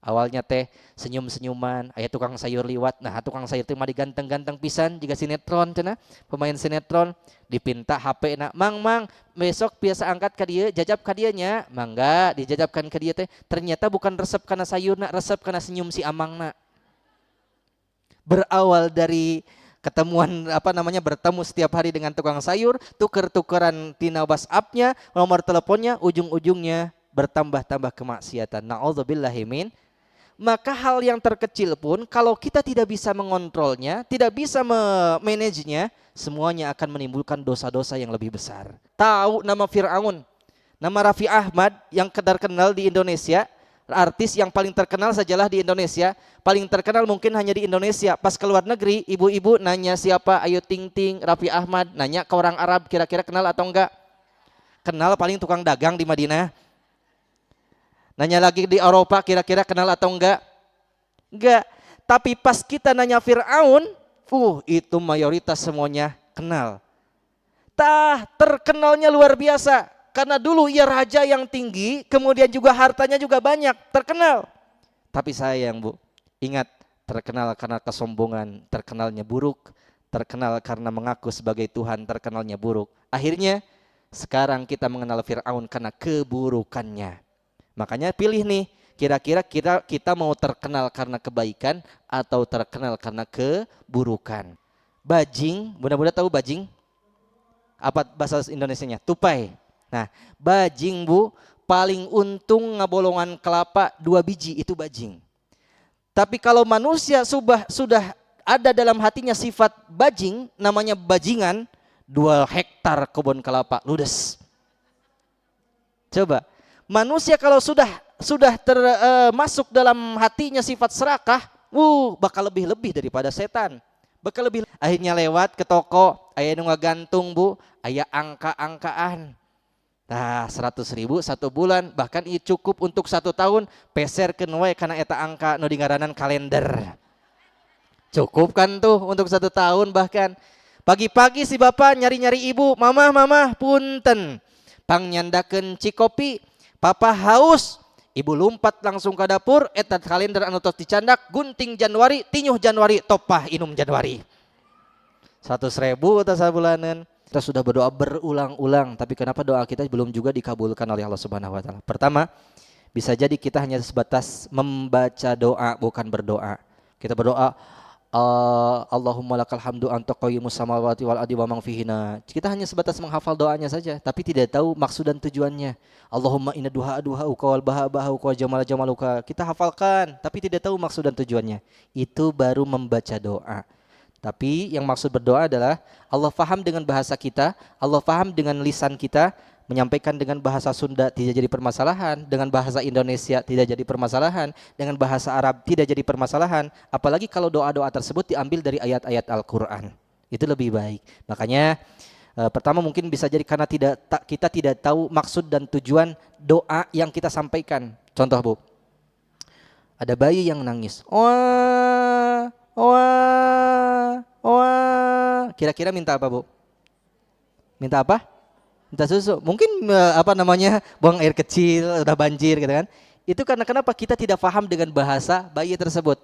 Awalnya teh senyum-senyuman, aya tukang sayur liwat. Nah, tukang sayur teh mah diganteng-ganteng pisan juga sinetron cenah, pemain sinetron dipinta HP na, "Mang, besok biasa angkat ka dieu, jajab ka dieu nya." Mangga dijajabkan ka dieu teh. Ternyata bukan resep kana sayurna, resep kana senyum si amangna. Berawal dari ketemuan bertemu setiap hari dengan tukang sayur, tuker-tukeran tina WhatsApp-nya, nomor teleponnya, ujung-ujungnya bertambah-tambah kemaksiatan. Nauzubillahi min. Maka hal yang terkecil pun kalau kita tidak bisa mengontrolnya, tidak bisa memanagenya, semuanya akan menimbulkan dosa-dosa yang lebih besar. Tahu nama Fir'aun, nama Raffi Ahmad yang terkenal di Indonesia, artis yang paling terkenal sajalah di Indonesia, paling terkenal mungkin hanya di Indonesia. Pas ke luar negeri, ibu-ibu nanya siapa Ayu Ting Ting, Raffi Ahmad, nanya ke orang Arab kira-kira kenal atau enggak? Kenal, paling tukang dagang di Madinah. Nanya lagi di Eropa kira-kira kenal atau enggak? Enggak. Tapi pas kita nanya Fir'aun, itu mayoritas semuanya kenal. Terkenalnya luar biasa. Karena dulu ia raja yang tinggi, kemudian juga hartanya juga banyak, terkenal. Tapi sayang Bu, ingat, terkenal karena kesombongan, terkenalnya buruk, terkenal karena mengaku sebagai Tuhan, terkenalnya buruk. Akhirnya sekarang kita mengenal Fir'aun karena keburukannya. Makanya pilih nih, kira-kira kita mau terkenal karena kebaikan atau terkenal karena keburukan. Bajing, mudah-mudahan tahu bajing? Apa bahasa Indonesianya? Tupai. Nah, bajing Bu, paling untung ngabolongan kelapa 2 biji, itu bajing. Tapi kalau manusia sudah ada dalam hatinya sifat bajing, namanya bajingan, 2 hektar kebun kelapa ludes. Coba, manusia kalau sudah termasuk dalam hatinya sifat serakah, bakal lebih daripada setan. Bakal lebih. Akhirnya lewat ke toko, aya nu ngagantung Bu, aya angka-angkaan. Nah, 100.000 1 bulan, bahkan ieu cukup untuk 1 tahun, peserkeun we kana eta angka nu dingaranan kalender. Cukup kan tuh untuk 1 tahun bahkan. Pagi-pagi si bapak nyari-nyari ibu, mama punten. Pangnyandakeun cikopi, papa haus. Ibu lumpat langsung ke dapur, eta kalender anu tos dicandak, gunting Januari, tinyuh Januari, topah inum Januari. 100.000 atau sabulanan. Kita sudah berdoa berulang-ulang, tapi kenapa doa kita belum juga dikabulkan oleh Allah Subhanahu wa taala? Pertama, bisa jadi kita hanya sebatas membaca doa, bukan berdoa. Kita berdoa, Allahumma lakal hamdu anta qayyimus samawati wal ardi wa man fihina. Kita hanya sebatas menghafal doanya saja, tapi tidak tahu maksud dan tujuannya. Allahumma inna duha'uka wal baha-bahauka wa jamaluka. Kita hafalkan, tapi tidak tahu maksud dan tujuannya. Itu baru membaca doa. Tapi yang maksud berdoa adalah Allah faham dengan bahasa kita, Allah faham dengan lisan kita, menyampaikan dengan bahasa Sunda tidak jadi permasalahan, dengan bahasa Indonesia tidak jadi permasalahan, dengan bahasa Arab tidak jadi permasalahan, apalagi kalau doa-doa tersebut diambil dari ayat-ayat Al-Quran. Itu lebih baik. Makanya pertama mungkin bisa jadi karena kita tidak tahu maksud dan tujuan doa yang kita sampaikan. Contoh Bu, ada bayi yang nangis, wah, wah, wah. Kira-kira minta apa Bu? Minta apa? Minta susu. Mungkin buang air kecil, udah banjir gitu kan. Itu karena kenapa kita tidak paham dengan bahasa bayi tersebut.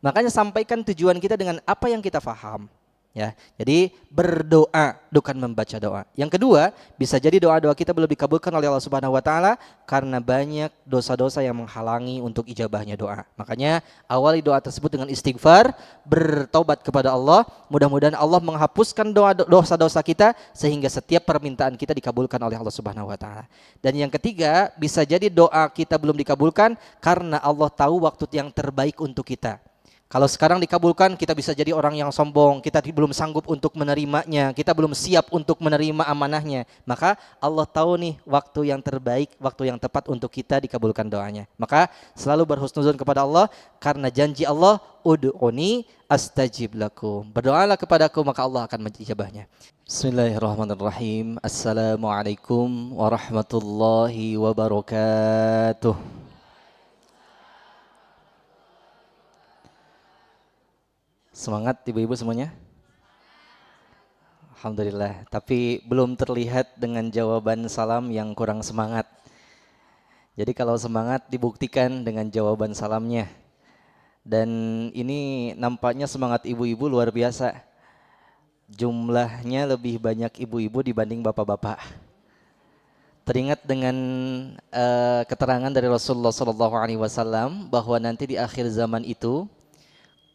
Makanya sampaikan tujuan kita dengan apa yang kita paham. Ya, jadi berdoa bukan membaca doa. Yang kedua, bisa jadi doa-doa kita belum dikabulkan oleh Allah Subhanahu wa taala karena banyak dosa-dosa yang menghalangi untuk ijabahnya doa. Makanya awali doa tersebut dengan istighfar, bertobat kepada Allah. Mudah-mudahan Allah menghapuskan dosa-dosa kita sehingga setiap permintaan kita dikabulkan oleh Allah Subhanahu wa taala. Dan yang ketiga, bisa jadi doa kita belum dikabulkan karena Allah tahu waktu yang terbaik untuk kita. Kalau sekarang dikabulkan, kita bisa jadi orang yang sombong, kita belum sanggup untuk menerimanya, kita belum siap untuk menerima amanahnya. Maka Allah tahu nih waktu yang terbaik, waktu yang tepat untuk kita dikabulkan doanya. Maka selalu berhusnuzon kepada Allah karena janji Allah, ud'uni astajib lakum. Berdoalah kepadaku maka Allah akan menjijabahnya. Bismillahirrahmanirrahim. Assalamualaikum warahmatullahi wabarakatuh. Semangat ibu-ibu semuanya? Alhamdulillah, tapi belum terlihat dengan jawaban salam yang kurang semangat. Jadi kalau semangat dibuktikan dengan jawaban salamnya. Dan ini nampaknya semangat ibu-ibu luar biasa. Jumlahnya lebih banyak ibu-ibu dibanding bapak-bapak. Teringat dengan keterangan dari Rasulullah SAW bahwa nanti di akhir zaman itu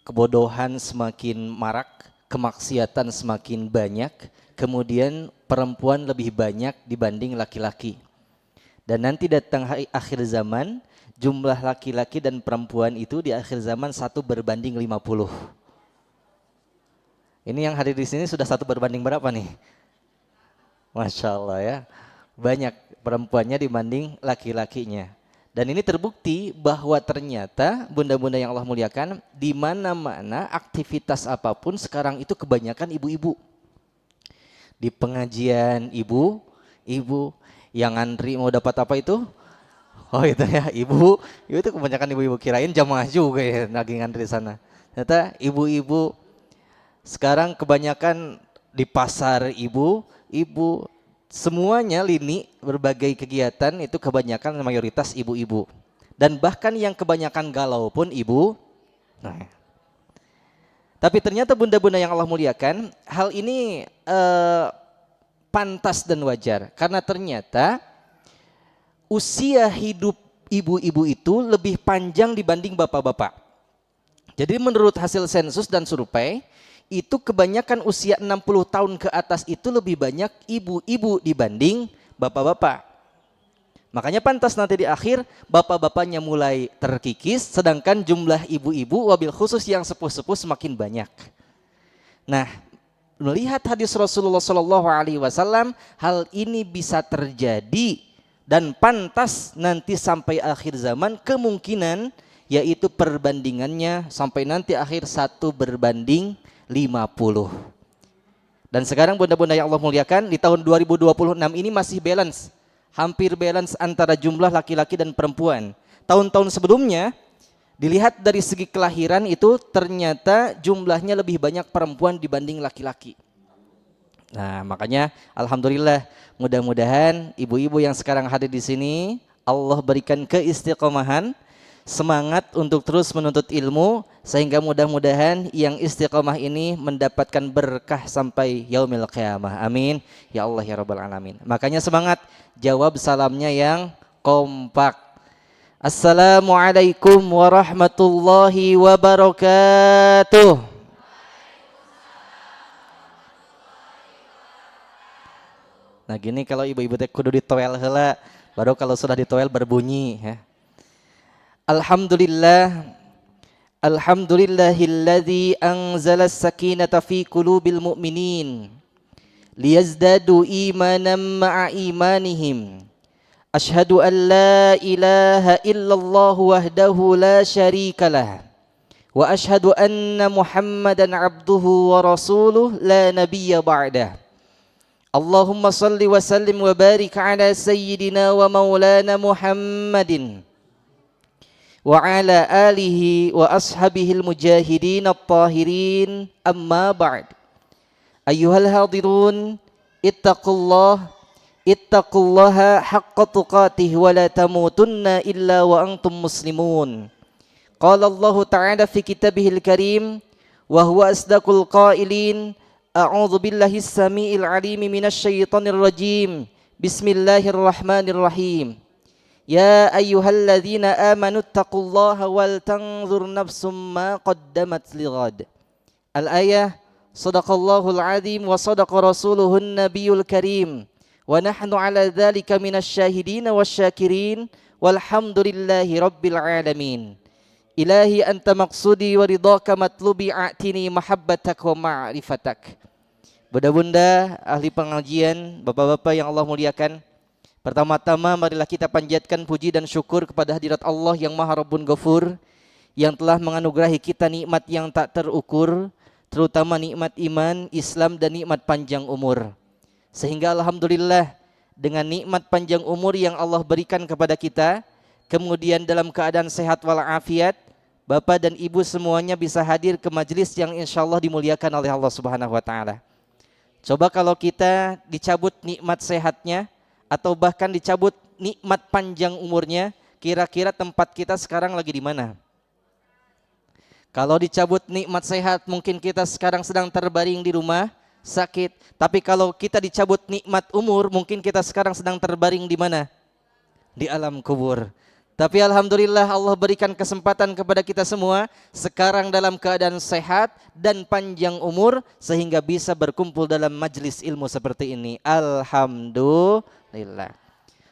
kebodohan semakin marak, kemaksiatan semakin banyak, kemudian perempuan lebih banyak dibanding laki-laki. Dan nanti datang hari akhir zaman, jumlah laki-laki dan perempuan itu di akhir zaman 1:50. Ini yang hadir di sini sudah 1:berapa nih? Masya Allah ya, banyak perempuannya dibanding laki-lakinya. Dan ini terbukti bahwa ternyata bunda-bunda yang Allah muliakan, di mana-mana aktivitas apapun sekarang itu kebanyakan ibu-ibu. Di pengajian ibu yang antri mau dapat apa itu? Oh itu ya, ibu itu kebanyakan ibu-ibu, kirain jamaah juga ya lagi ngantri sana. Ternyata ibu-ibu sekarang kebanyakan di pasar ibu semuanya lini berbagai kegiatan itu kebanyakan mayoritas ibu-ibu. Dan bahkan yang kebanyakan galau pun ibu. Nah, tapi ternyata bunda-bunda yang Allah muliakan, hal ini pantas dan wajar karena ternyata usia hidup ibu-ibu itu lebih panjang dibanding bapak-bapak. Jadi menurut hasil sensus dan survei, itu kebanyakan usia 60 tahun ke atas itu lebih banyak ibu-ibu dibanding bapak-bapak. Makanya pantas nanti di akhir bapak-bapaknya mulai terkikis, sedangkan jumlah ibu-ibu wabil khusus yang sepuh-sepuh semakin banyak. Nah, melihat hadis Rasulullah SAW, hal ini bisa terjadi dan pantas nanti sampai akhir zaman, kemungkinan yaitu perbandingannya sampai nanti akhir 1:50. Dan sekarang bunda-bunda yang Allah muliakan, di tahun 2026 ini masih balance, hampir balance antara jumlah laki-laki dan perempuan. Tahun-tahun sebelumnya dilihat dari segi kelahiran itu ternyata jumlahnya lebih banyak perempuan dibanding laki-laki. Nah, makanya alhamdulillah, mudah-mudahan ibu-ibu yang sekarang hadir di sini Allah berikan keistiqomahan, semangat untuk terus menuntut ilmu, sehingga mudah-mudahan yang istiqomah ini mendapatkan berkah sampai yaumil qiyamah. Amin ya Allah ya rabbal alamin. Makanya semangat, jawab salamnya yang kompak. Assalamualaikum warahmatullahi wabarakatuh. Nah gini kalau ibu-ibu teh kudu ditoel heula, baru kalau sudah ditoel berbunyi ya. Alhamdulillah, alhamdulillahilladzi anzala as-sakinata fi qulubil mu'minin liyazdadu imanan ma'a imanihim. Asyhadu an la ilaha illallah wahdahu la syarikalah wa asyhadu anna Muhammadan abduhu wa rasuluh la nabiyya ba'dah. Allahumma salli wa sallim wa barik ala sayyidina wa maulana Muhammadin wa ala alihi wa ashabihil mujahidin at-tahirin, amma ba'd. Ayyuhal hadirun, ittaqullaha haqqa tuqatih wa la tamutunna illa wa antum muslimun. Qala Allah ta'ala fi kitabihil karim wa huwa asdaqul qailin. A'udzu billahis samiil alim minasy syaithanir rajim. Bismillahirrahmanirrahim. Ya ayyuhalladzina amanu taqullaha wal tanzur nafsum ma qaddamat lighad. Al-ayah. Shadaqallahul azim wa sadaqa rasuluhun nabiyul karim. Wa nahnu ala dzalika minasy syahidin wasyakirin walhamdulillahi rabbil alamin. Ilahi anta maqsudi wa ridhaka matlubi a'tini mahabbatak wa ma'rifatak. Bunda-bunda ahli pengajian, bapak-bapak yang Allah muliakan, pertama-tama marilah kita panjatkan puji dan syukur kepada hadirat Allah yang Maha Rabbun Ghafur, yang telah menganugerahi kita nikmat yang tak terukur, terutama nikmat iman, Islam, dan nikmat panjang umur. Sehingga alhamdulillah dengan nikmat panjang umur yang Allah berikan kepada kita, kemudian dalam keadaan sehat walafiat, bapak dan ibu semuanya bisa hadir ke majelis yang insya Allah dimuliakan oleh Allah Subhanahu wa ta'ala. Coba kalau kita dicabut nikmat sehatnya, atau bahkan dicabut nikmat panjang umurnya, kira-kira tempat kita sekarang lagi di mana? Kalau dicabut nikmat sehat, mungkin kita sekarang sedang terbaring di rumah sakit. Tapi kalau kita dicabut nikmat umur, mungkin kita sekarang sedang terbaring di mana? Di alam kubur. Tapi alhamdulillah Allah berikan kesempatan kepada kita semua sekarang dalam keadaan sehat dan panjang umur sehingga bisa berkumpul dalam majlis ilmu seperti ini. Alhamdulillah.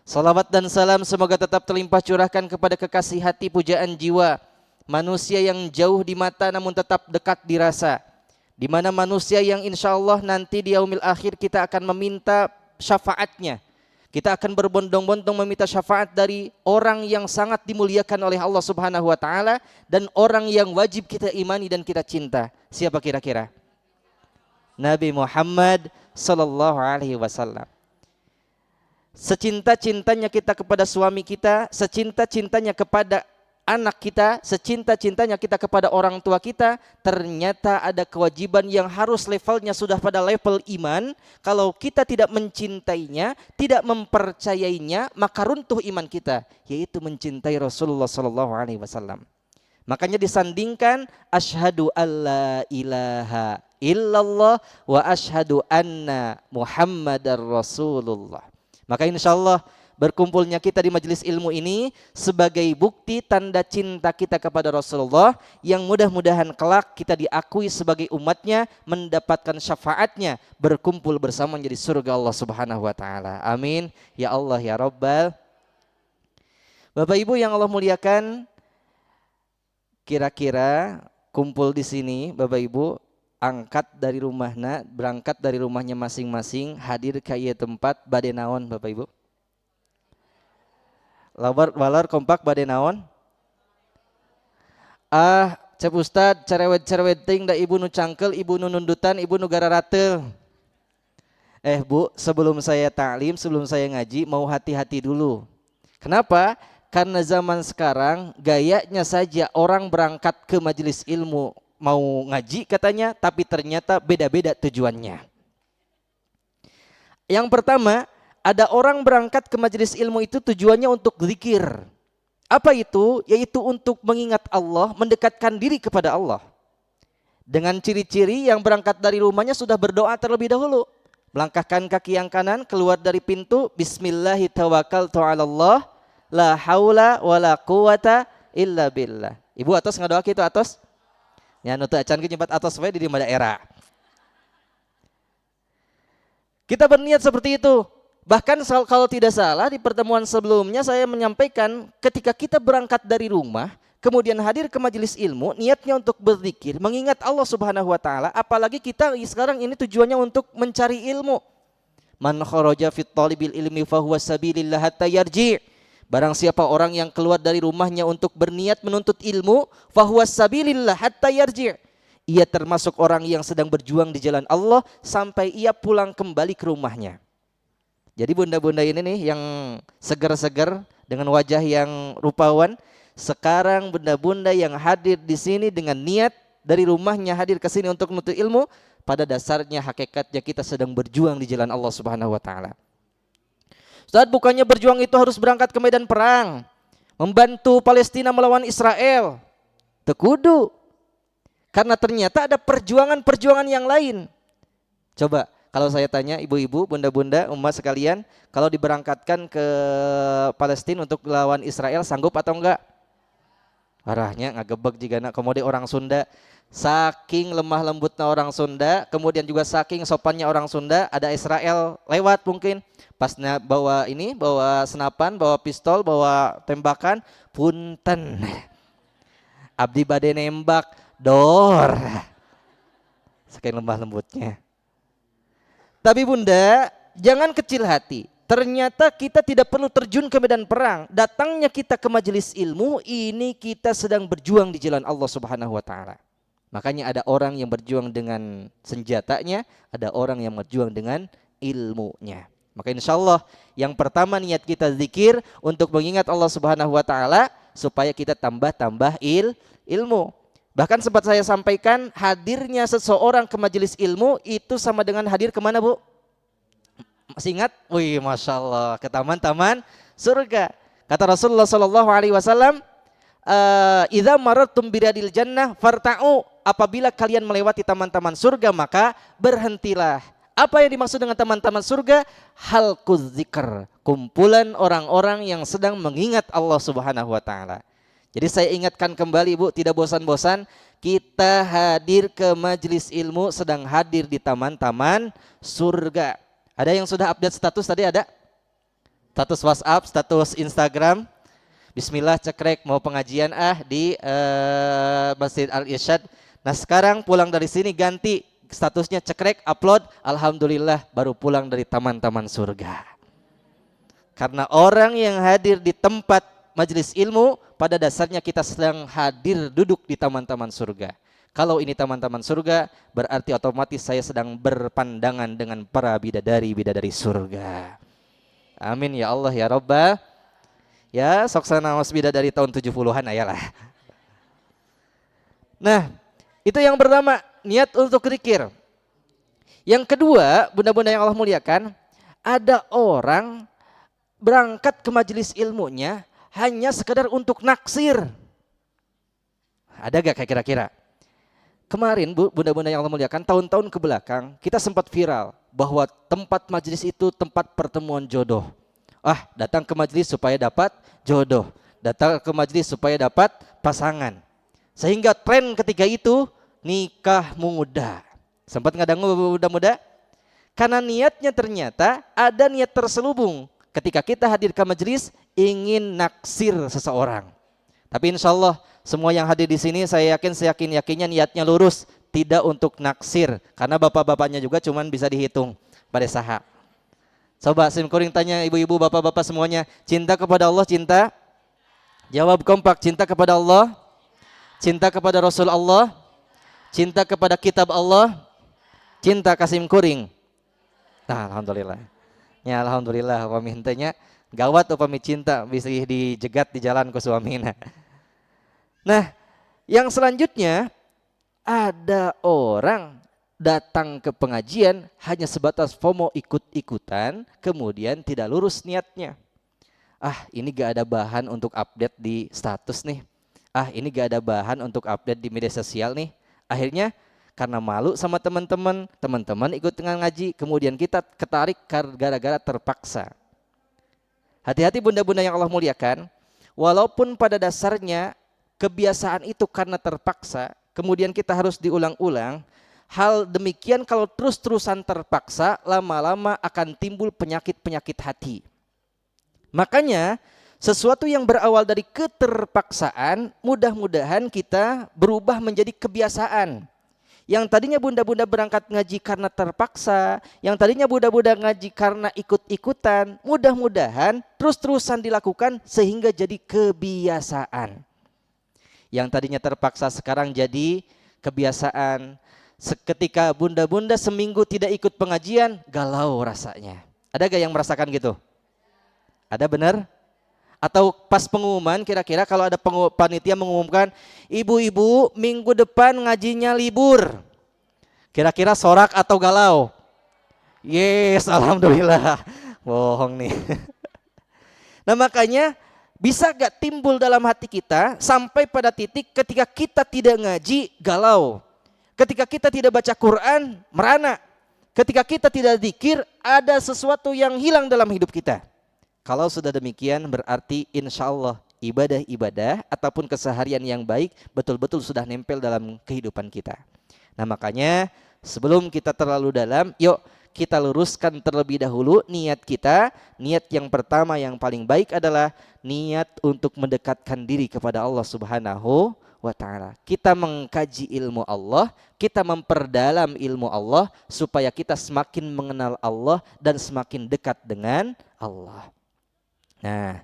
Salawat dan salam semoga tetap terlimpah curahkan kepada kekasih hati pujaan jiwa, manusia yang jauh di mata namun tetap dekat di rasa, di mana manusia yang insya Allah nanti di yaumil akhir kita akan meminta syafaatnya. Kita akan berbondong-bondong meminta syafaat dari orang yang sangat dimuliakan oleh Allah Subhanahu wa taala dan orang yang wajib kita imani dan kita cinta. Siapa kira-kira? Nabi Muhammad sallallahu alaihi wasallam. Secinta-cintanya kita kepada suami kita, secinta-cintanya kepada anak kita, secinta-cintanya kita kepada orang tua kita, ternyata ada kewajiban yang harus levelnya sudah pada level iman. Kalau kita tidak mencintainya, tidak mempercayainya, maka runtuh iman kita, yaitu mencintai Rasulullah sallallahu alaihi wasallam. Makanya disandingkan asyhadu alla ilaha illallah wa asyhadu anna Muhammadar Rasulullah. Maka insyaallah berkumpulnya kita di majelis ilmu ini sebagai bukti tanda cinta kita kepada Rasulullah yang mudah-mudahan kelak kita diakui sebagai umatnya, mendapatkan syafaatnya, berkumpul bersama menjadi surga Allah Subhanahu wa taala. Amin ya Allah ya Rabbal. Bapak Ibu yang Allah muliakan, kira-kira kumpul di sini Bapak Ibu angkat dari rumahna, berangkat dari rumahnya masing-masing, hadir ke ieu tempat bade naon Bapak Ibu? Walar kompak bade naon? Cep Ustad cerewet-cerewet ting da ibu nu cangkel, ibu nu nundutan, ibu nu gararateul. Bu, sebelum saya ta'lim, sebelum saya ngaji, mau hati-hati dulu. Kenapa? Karena zaman sekarang gayanya saja orang berangkat ke majelis ilmu mau ngaji katanya, tapi ternyata beda-beda tujuannya. Yang pertama, ada orang berangkat ke majelis ilmu itu tujuannya untuk zikir. Apa itu? Yaitu untuk mengingat Allah, mendekatkan diri kepada Allah. Dengan ciri-ciri yang berangkat dari rumahnya sudah berdoa terlebih dahulu. Melangkahkan kaki yang kanan, keluar dari pintu, Bismillahi tawakkaltu 'alallah, la haula wala quwata illa billah. Ibu atos ngadoa kitu atos? Nya nu teu acan ge nyebat atos we di daerah. Kita berniat seperti itu. Bahkan kalau tidak salah di pertemuan sebelumnya saya menyampaikan ketika kita berangkat dari rumah kemudian hadir ke majelis ilmu niatnya untuk berzikir, mengingat Allah Subhanahu wa taala, apalagi kita sekarang ini tujuannya untuk mencari ilmu. Man kharaja fit talibil ilmi fahuwa sabilillah hatta yarji. Barang siapa orang yang keluar dari rumahnya untuk berniat menuntut ilmu, fahuwa sabilillah hatta yarji. Ia termasuk orang yang sedang berjuang di jalan Allah sampai ia pulang kembali ke rumahnya. Jadi bunda-bunda ini nih yang segar-segar dengan wajah yang rupawan, sekarang bunda-bunda yang hadir di sini dengan niat dari rumahnya hadir ke sini untuk menuntut ilmu, pada dasarnya hakikatnya kita sedang berjuang di jalan Allah Subhanahu wa taala. Ustaz, bukannya berjuang itu harus berangkat ke medan perang, membantu Palestina melawan Israel? Teu kudu. Karena ternyata ada perjuangan-perjuangan yang lain. Coba kalau saya tanya ibu-ibu, bunda-bunda, umat sekalian, kalau diberangkatkan ke Palestina untuk melawan Israel, sanggup atau enggak? Arahnya ngagebeg jigana komode orang Sunda. Saking lemah lembutnya orang Sunda, kemudian juga saking sopannya orang Sunda, ada Israel lewat mungkin. Pas bawa senapan, bawa pistol, bawa tembakan, punten. Abdi bade nembak, dor. Saking lemah lembutnya. Tapi bunda, jangan kecil hati. Ternyata kita tidak perlu terjun ke medan perang. Datangnya kita ke majelis ilmu, ini kita sedang berjuang di jalan Allah Subhanahu wa taala. Makanya ada orang yang berjuang dengan senjatanya, ada orang yang berjuang dengan ilmunya. Maka insya Allah yang pertama niat kita zikir untuk mengingat Allah Subhanahu wa taala supaya kita tambah-tambah ilmu. Bahkan sempat saya sampaikan, hadirnya seseorang ke majelis ilmu itu sama dengan hadir kemana Bu? Masih ingat? Wih, Masya Allah, ke taman-taman surga. Kata Rasulullah sallallahu alaihi wasallam, idza marartum biradil jannah farta'u, apabila kalian melewati taman-taman surga maka berhentilah. Apa yang dimaksud dengan taman-taman surga? Halquz dzikr, kumpulan orang-orang yang sedang mengingat Allah Subhanahu wa taala. Jadi saya ingatkan kembali Bu, tidak bosan-bosan kita hadir ke majelis ilmu, sedang hadir di taman-taman surga. Ada yang sudah update status tadi ada? Status WhatsApp, status Instagram. Bismillah cekrek mau pengajian di Masjid Al-Irsyad. Nah sekarang pulang dari sini ganti statusnya cekrek upload. Alhamdulillah baru pulang dari taman-taman surga. Karena orang yang hadir di tempat majelis ilmu pada dasarnya kita sedang hadir duduk di taman-taman surga. Kalau ini taman-taman surga berarti otomatis saya sedang berpandangan dengan para bidadari-bidadari surga. Amin ya Allah ya Rabbah. Ya, soksana mas bidadari tahun 70-an ayalah. Nah, itu yang pertama, niat untuk zikir. Yang kedua, bunda-bunda yang Allah muliakan, ada orang berangkat ke majelis ilmunya hanya sekedar untuk naksir. Ada gak kayak kira-kira? Kemarin bunda-bunda yang Allah muliakan, tahun-tahun ke belakang kita sempat viral bahwa tempat majelis itu tempat pertemuan jodoh. Datang ke majelis supaya dapat jodoh, datang ke majelis supaya dapat pasangan. Sehingga tren ketika itu nikah muda. Sempat ngadangu muda-muda? Karena niatnya ternyata ada niat terselubung. Ketika kita hadir ke majelis ingin naksir seseorang. Tapi insya Allah semua yang hadir di sini saya yakin-yakinnya niatnya lurus, tidak untuk naksir. Karena bapak-bapaknya juga cuman bisa dihitung pada saha. Coba simkuring tanya ibu-ibu, bapak-bapak semuanya, cinta kepada Allah cinta? Jawab kompak, cinta kepada Allah, cinta kepada Rasul Allah, cinta kepada kitab Allah, cinta kasim kuring. Nah, alhamdulillah. Ya alhamdulillah upami hentenya gawat upami cinta bisa dijegat di jalan ku suamina. Nah, yang selanjutnya ada orang datang ke pengajian hanya sebatas FOMO ikut-ikutan, kemudian tidak lurus niatnya. Ini gak ada bahan untuk update di status nih. Ini gak ada bahan untuk update di media sosial nih. Akhirnya karena malu sama teman-teman ikut dengan ngaji, kemudian kita ketarik gara-gara terpaksa. Hati-hati bunda-bunda yang Allah muliakan, walaupun pada dasarnya kebiasaan itu karena terpaksa, kemudian kita harus diulang-ulang. Hal demikian kalau terus-terusan terpaksa, lama-lama akan timbul penyakit-penyakit hati. Makanya sesuatu yang berawal dari keterpaksaan, mudah-mudahan kita berubah menjadi kebiasaan. Yang tadinya bunda-bunda berangkat ngaji karena terpaksa, yang tadinya bunda-bunda ngaji karena ikut-ikutan, mudah-mudahan terus-terusan dilakukan sehingga jadi kebiasaan. Yang tadinya terpaksa sekarang jadi kebiasaan. Ketika bunda-bunda seminggu tidak ikut pengajian, galau rasanya. Ada gak yang merasakan gitu? Ada benar? Atau pas pengumuman kira-kira kalau ada panitia mengumumkan, ibu-ibu minggu depan ngajinya libur. Kira-kira sorak atau galau? Yes, alhamdulillah. Bohong nih. Nah makanya bisa gak timbul dalam hati kita sampai pada titik ketika kita tidak ngaji, galau. Ketika kita tidak baca Quran, merana. Ketika kita tidak zikir, ada sesuatu yang hilang dalam hidup kita. Kalau sudah demikian berarti insya Allah ibadah-ibadah ataupun keseharian yang baik betul-betul sudah nempel dalam kehidupan kita. Nah makanya sebelum kita terlalu dalam, yuk kita luruskan terlebih dahulu niat kita. Niat yang pertama yang paling baik adalah niat untuk mendekatkan diri kepada Allah Subhanahu wa ta'ala. Kita mengkaji ilmu Allah, kita memperdalam ilmu Allah supaya kita semakin mengenal Allah dan semakin dekat dengan Allah. Nah,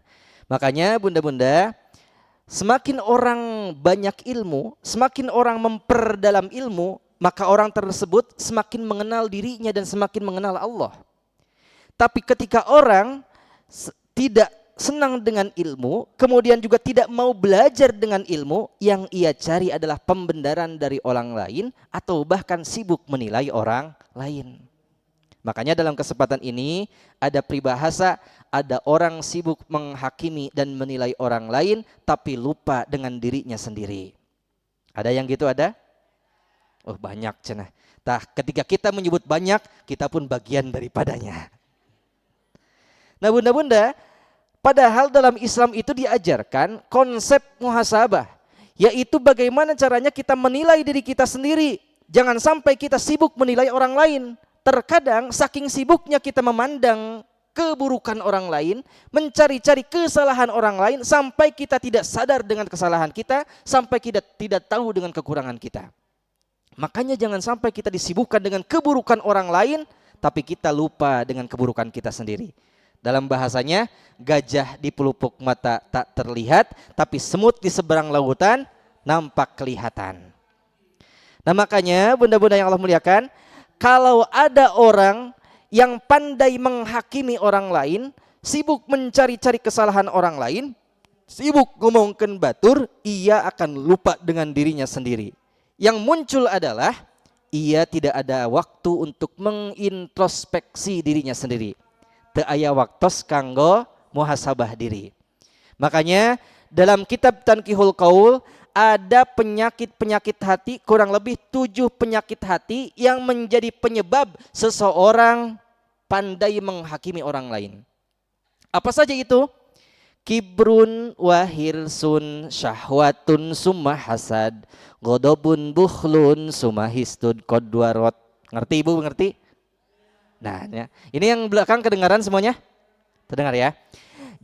makanya bunda-bunda, semakin orang banyak ilmu, semakin orang memperdalam ilmu, maka orang tersebut semakin mengenal dirinya dan semakin mengenal Allah. Tapi ketika orang tidak senang dengan ilmu, kemudian juga tidak mau belajar dengan ilmu, yang ia cari adalah pembenaran dari orang lain atau bahkan sibuk menilai orang lain. Makanya dalam kesempatan ini ada peribahasa, ada orang sibuk menghakimi dan menilai orang lain tapi lupa dengan dirinya sendiri. Ada yang gitu ada? Oh banyak cenah. Tah ketika kita menyebut banyak, kita pun bagian daripadanya. Nah bunda-bunda, padahal dalam Islam itu diajarkan konsep muhasabah, yaitu bagaimana caranya kita menilai diri kita sendiri. Jangan sampai kita sibuk menilai orang lain. Terkadang saking sibuknya kita memandang keburukan orang lain, mencari-cari kesalahan orang lain, sampai kita tidak sadar dengan kesalahan kita, sampai kita tidak tahu dengan kekurangan kita. Makanya jangan sampai kita disibukkan dengan keburukan orang lain, tapi kita lupa dengan keburukan kita sendiri. Dalam bahasanya, gajah di pelupuk mata tak terlihat, tapi semut di seberang lautan nampak kelihatan. Nah makanya bunda-bunda yang Allah muliakan, kalau ada orang yang pandai menghakimi orang lain, sibuk mencari-cari kesalahan orang lain, sibuk ngomongkeun batur, ia akan lupa dengan dirinya sendiri. Yang muncul adalah ia tidak ada waktu untuk mengintrospeksi dirinya sendiri. Teu aya waktos kanggo muhasabah diri. Makanya dalam kitab Tanqihul Qaul ada penyakit-penyakit hati, kurang lebih 7 penyakit hati yang menjadi penyebab seseorang pandai menghakimi orang lain. Apa saja itu? Kibrun wa hirsun syahwatun summa hasad godobun bukhlun summa histud kodwarot. Ngerti ibu, ngerti? Nah ya. Ini yang belakang kedengaran semuanya? Terdengar ya?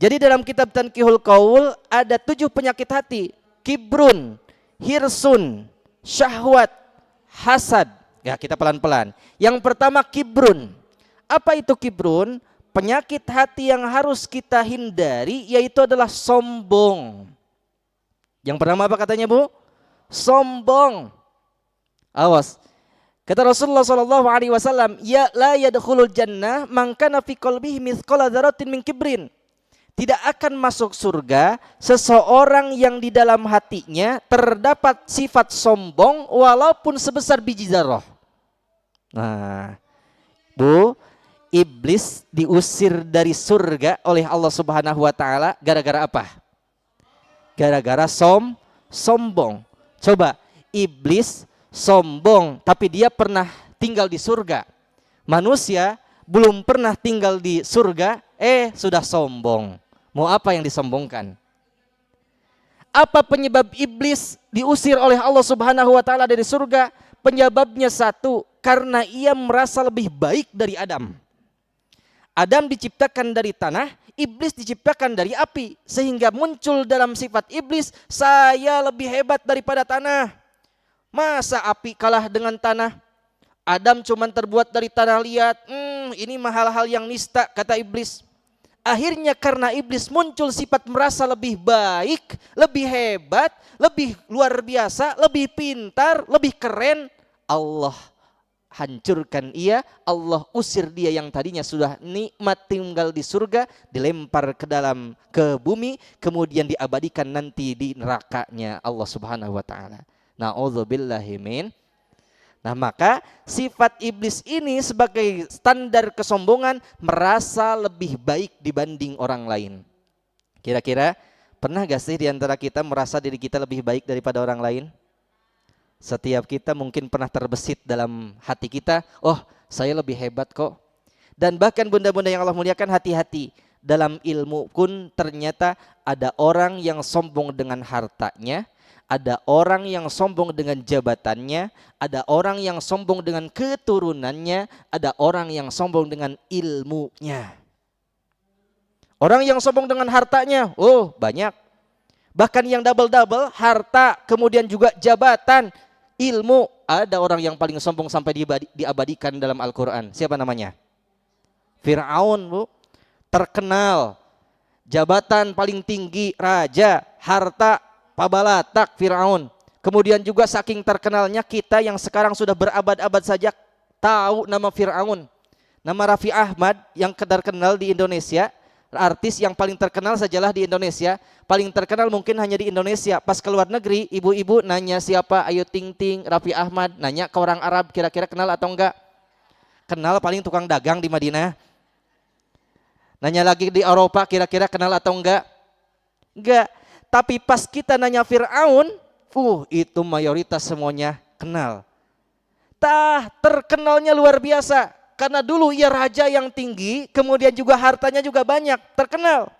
Jadi dalam kitab Tanqihul Qaul ada 7 penyakit hati. Kibrun, hirsun, syahwat, hasad. Ya kita pelan-pelan. Yang pertama kibrun. Apa itu kibrun? Penyakit hati yang harus kita hindari yaitu adalah sombong. Yang pertama apa katanya bu? Sombong. Awas. Kata Rasulullah SAW, ya la yadkhulul jannah man kana fi qalbihi mithqala dzarratin min kibrin. Tidak akan masuk surga seseorang yang di dalam hatinya terdapat sifat sombong walaupun sebesar biji zarah. Nah, bu, iblis diusir dari surga oleh Allah Subhanahu wa taala gara-gara apa? Gara-gara sombong. Coba, iblis sombong tapi dia pernah tinggal di surga. Manusia belum pernah tinggal di surga, sudah sombong. Mau apa yang disombongkan? Apa penyebab iblis diusir oleh Allah Subhanahu wa taala dari surga? Penyebabnya satu, karena ia merasa lebih baik dari Adam. Adam diciptakan dari tanah, iblis diciptakan dari api, sehingga muncul dalam sifat iblis, saya lebih hebat daripada tanah. Masa api kalah dengan tanah? Adam cuma terbuat dari tanah liat. Ini mah hal-hal yang nista, kata iblis. Akhirnya karena iblis muncul sifat merasa lebih baik, lebih hebat, lebih luar biasa, lebih pintar, lebih keren. Allah hancurkan ia, Allah usir dia yang tadinya sudah nikmat tinggal di surga, dilempar ke bumi, kemudian diabadikan nanti di nerakanya Allah Subhanahu wa taala. Na'udzubillahi min. Nah maka sifat iblis ini sebagai standar kesombongan, merasa lebih baik dibanding orang lain. Kira-kira pernah gak sih diantara kita merasa diri kita lebih baik daripada orang lain? Setiap kita mungkin pernah terbesit dalam hati kita, oh saya lebih hebat kok. Dan bahkan bunda-bunda yang Allah muliakan, hati-hati. Dalam ilmu pun ternyata ada orang yang sombong dengan hartanya, ada orang yang sombong dengan jabatannya, ada orang yang sombong dengan keturunannya, ada orang yang sombong dengan ilmunya. Orang yang sombong dengan hartanya, oh banyak. Bahkan yang double-double, harta, kemudian juga jabatan, ilmu. Ada orang yang paling sombong sampai diabadikan dalam Al-Quran. Siapa namanya? Fir'aun, bu. Terkenal, jabatan paling tinggi, raja, harta, pabalatak Fir'aun. Kemudian juga saking terkenalnya, kita yang sekarang sudah berabad-abad saja tahu nama Fir'aun. Nama Raffi Ahmad yang terkenal di Indonesia, artis yang paling terkenal sajalah di Indonesia. Paling terkenal mungkin hanya di Indonesia. Pas ke luar negeri, ibu-ibu nanya siapa Ayu Ting Ting, Raffi Ahmad. Nanya ke orang Arab, kira-kira kenal atau enggak? kenal paling tukang dagang di Madinah. Nanya lagi di Eropa kira-kira kenal atau enggak? Enggak. Tapi pas kita nanya Fir'aun, itu mayoritas semuanya kenal. Terkenalnya luar biasa. Karena dulu ia raja yang tinggi, kemudian juga hartanya juga banyak, terkenal.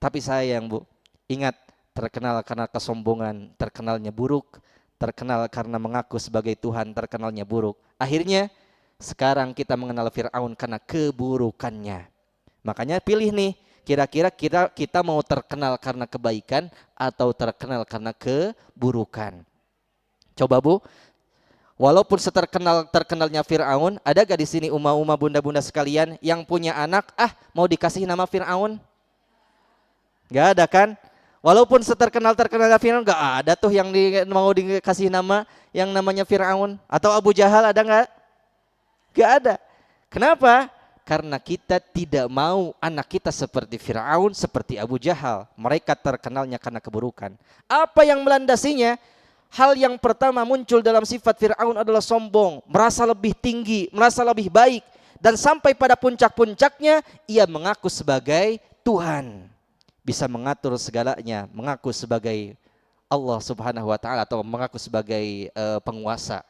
Tapi sayang Bu, ingat, terkenal karena kesombongan, terkenalnya buruk. Terkenal karena mengaku sebagai Tuhan, terkenalnya buruk. Akhirnya sekarang kita mengenal Fir'aun karena keburukannya. Makanya pilih nih, kira-kira kita mau terkenal karena kebaikan atau terkenal karena keburukan. Coba Bu, walaupun terkenalnya Fir'aun, ada gak di sini uma-uma bunda-bunda sekalian yang punya anak, mau dikasih nama Fir'aun? Gak ada kan? Walaupun terkenalnya Fir'aun, gak ada tuh yang mau dikasih nama yang namanya Fir'aun. Atau Abu Jahal ada gak? Gak ada. Kenapa? Karena kita tidak mau anak kita seperti Fir'aun, seperti Abu Jahal. Mereka terkenalnya karena keburukan. Apa yang melandasinya? Hal yang pertama muncul dalam sifat Fir'aun adalah sombong, merasa lebih tinggi, merasa lebih baik. Dan sampai pada puncak-puncaknya, ia mengaku sebagai Tuhan. Bisa mengatur segalanya, mengaku sebagai Allah subhanahu wa ta'ala atau mengaku sebagai penguasa.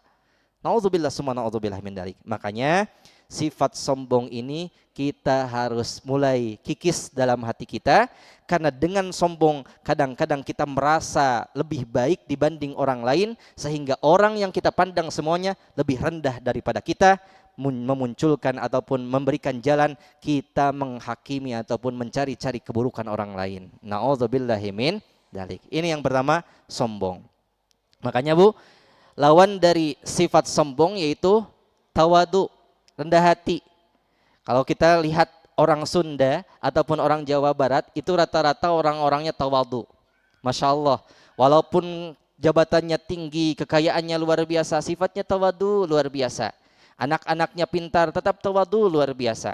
Na'udzubillah summa na'udzubillah min dzalik. Makanya sifat sombong ini kita harus mulai kikis dalam hati kita. Karena dengan sombong kadang-kadang kita merasa lebih baik dibanding orang lain. Sehingga orang yang kita pandang semuanya lebih rendah daripada kita, memunculkan ataupun memberikan jalan kita menghakimi ataupun mencari-cari keburukan orang lain. Na'udzubillahi min dzalik. Ini yang pertama, sombong. Makanya Bu, lawan dari sifat sombong yaitu tawadu, rendah hati. Kalau kita lihat orang Sunda ataupun orang Jawa Barat, itu rata-rata orang-orangnya tawadu. Masya Allah, walaupun jabatannya tinggi, kekayaannya luar biasa, sifatnya tawadu luar biasa. Anak-anaknya pintar, tetap tawadu luar biasa.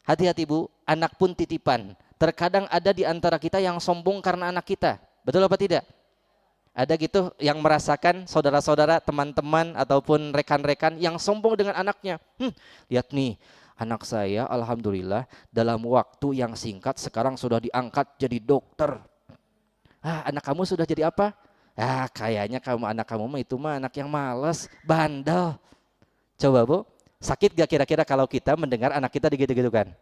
Hati-hati Bu, anak pun titipan. Terkadang ada di antara kita yang sombong karena anak kita. Betul apa tidak? Ada gitu yang merasakan saudara-saudara, teman-teman ataupun rekan-rekan yang sombong dengan anaknya. Lihat nih, anak saya alhamdulillah dalam waktu yang singkat sekarang sudah diangkat jadi dokter. Anak kamu sudah jadi apa? Kayaknya anak kamu itu mah anak yang malas, bandel. Coba Bu, sakit gak kira-kira kalau kita mendengar anak kita digitu-gitu kan?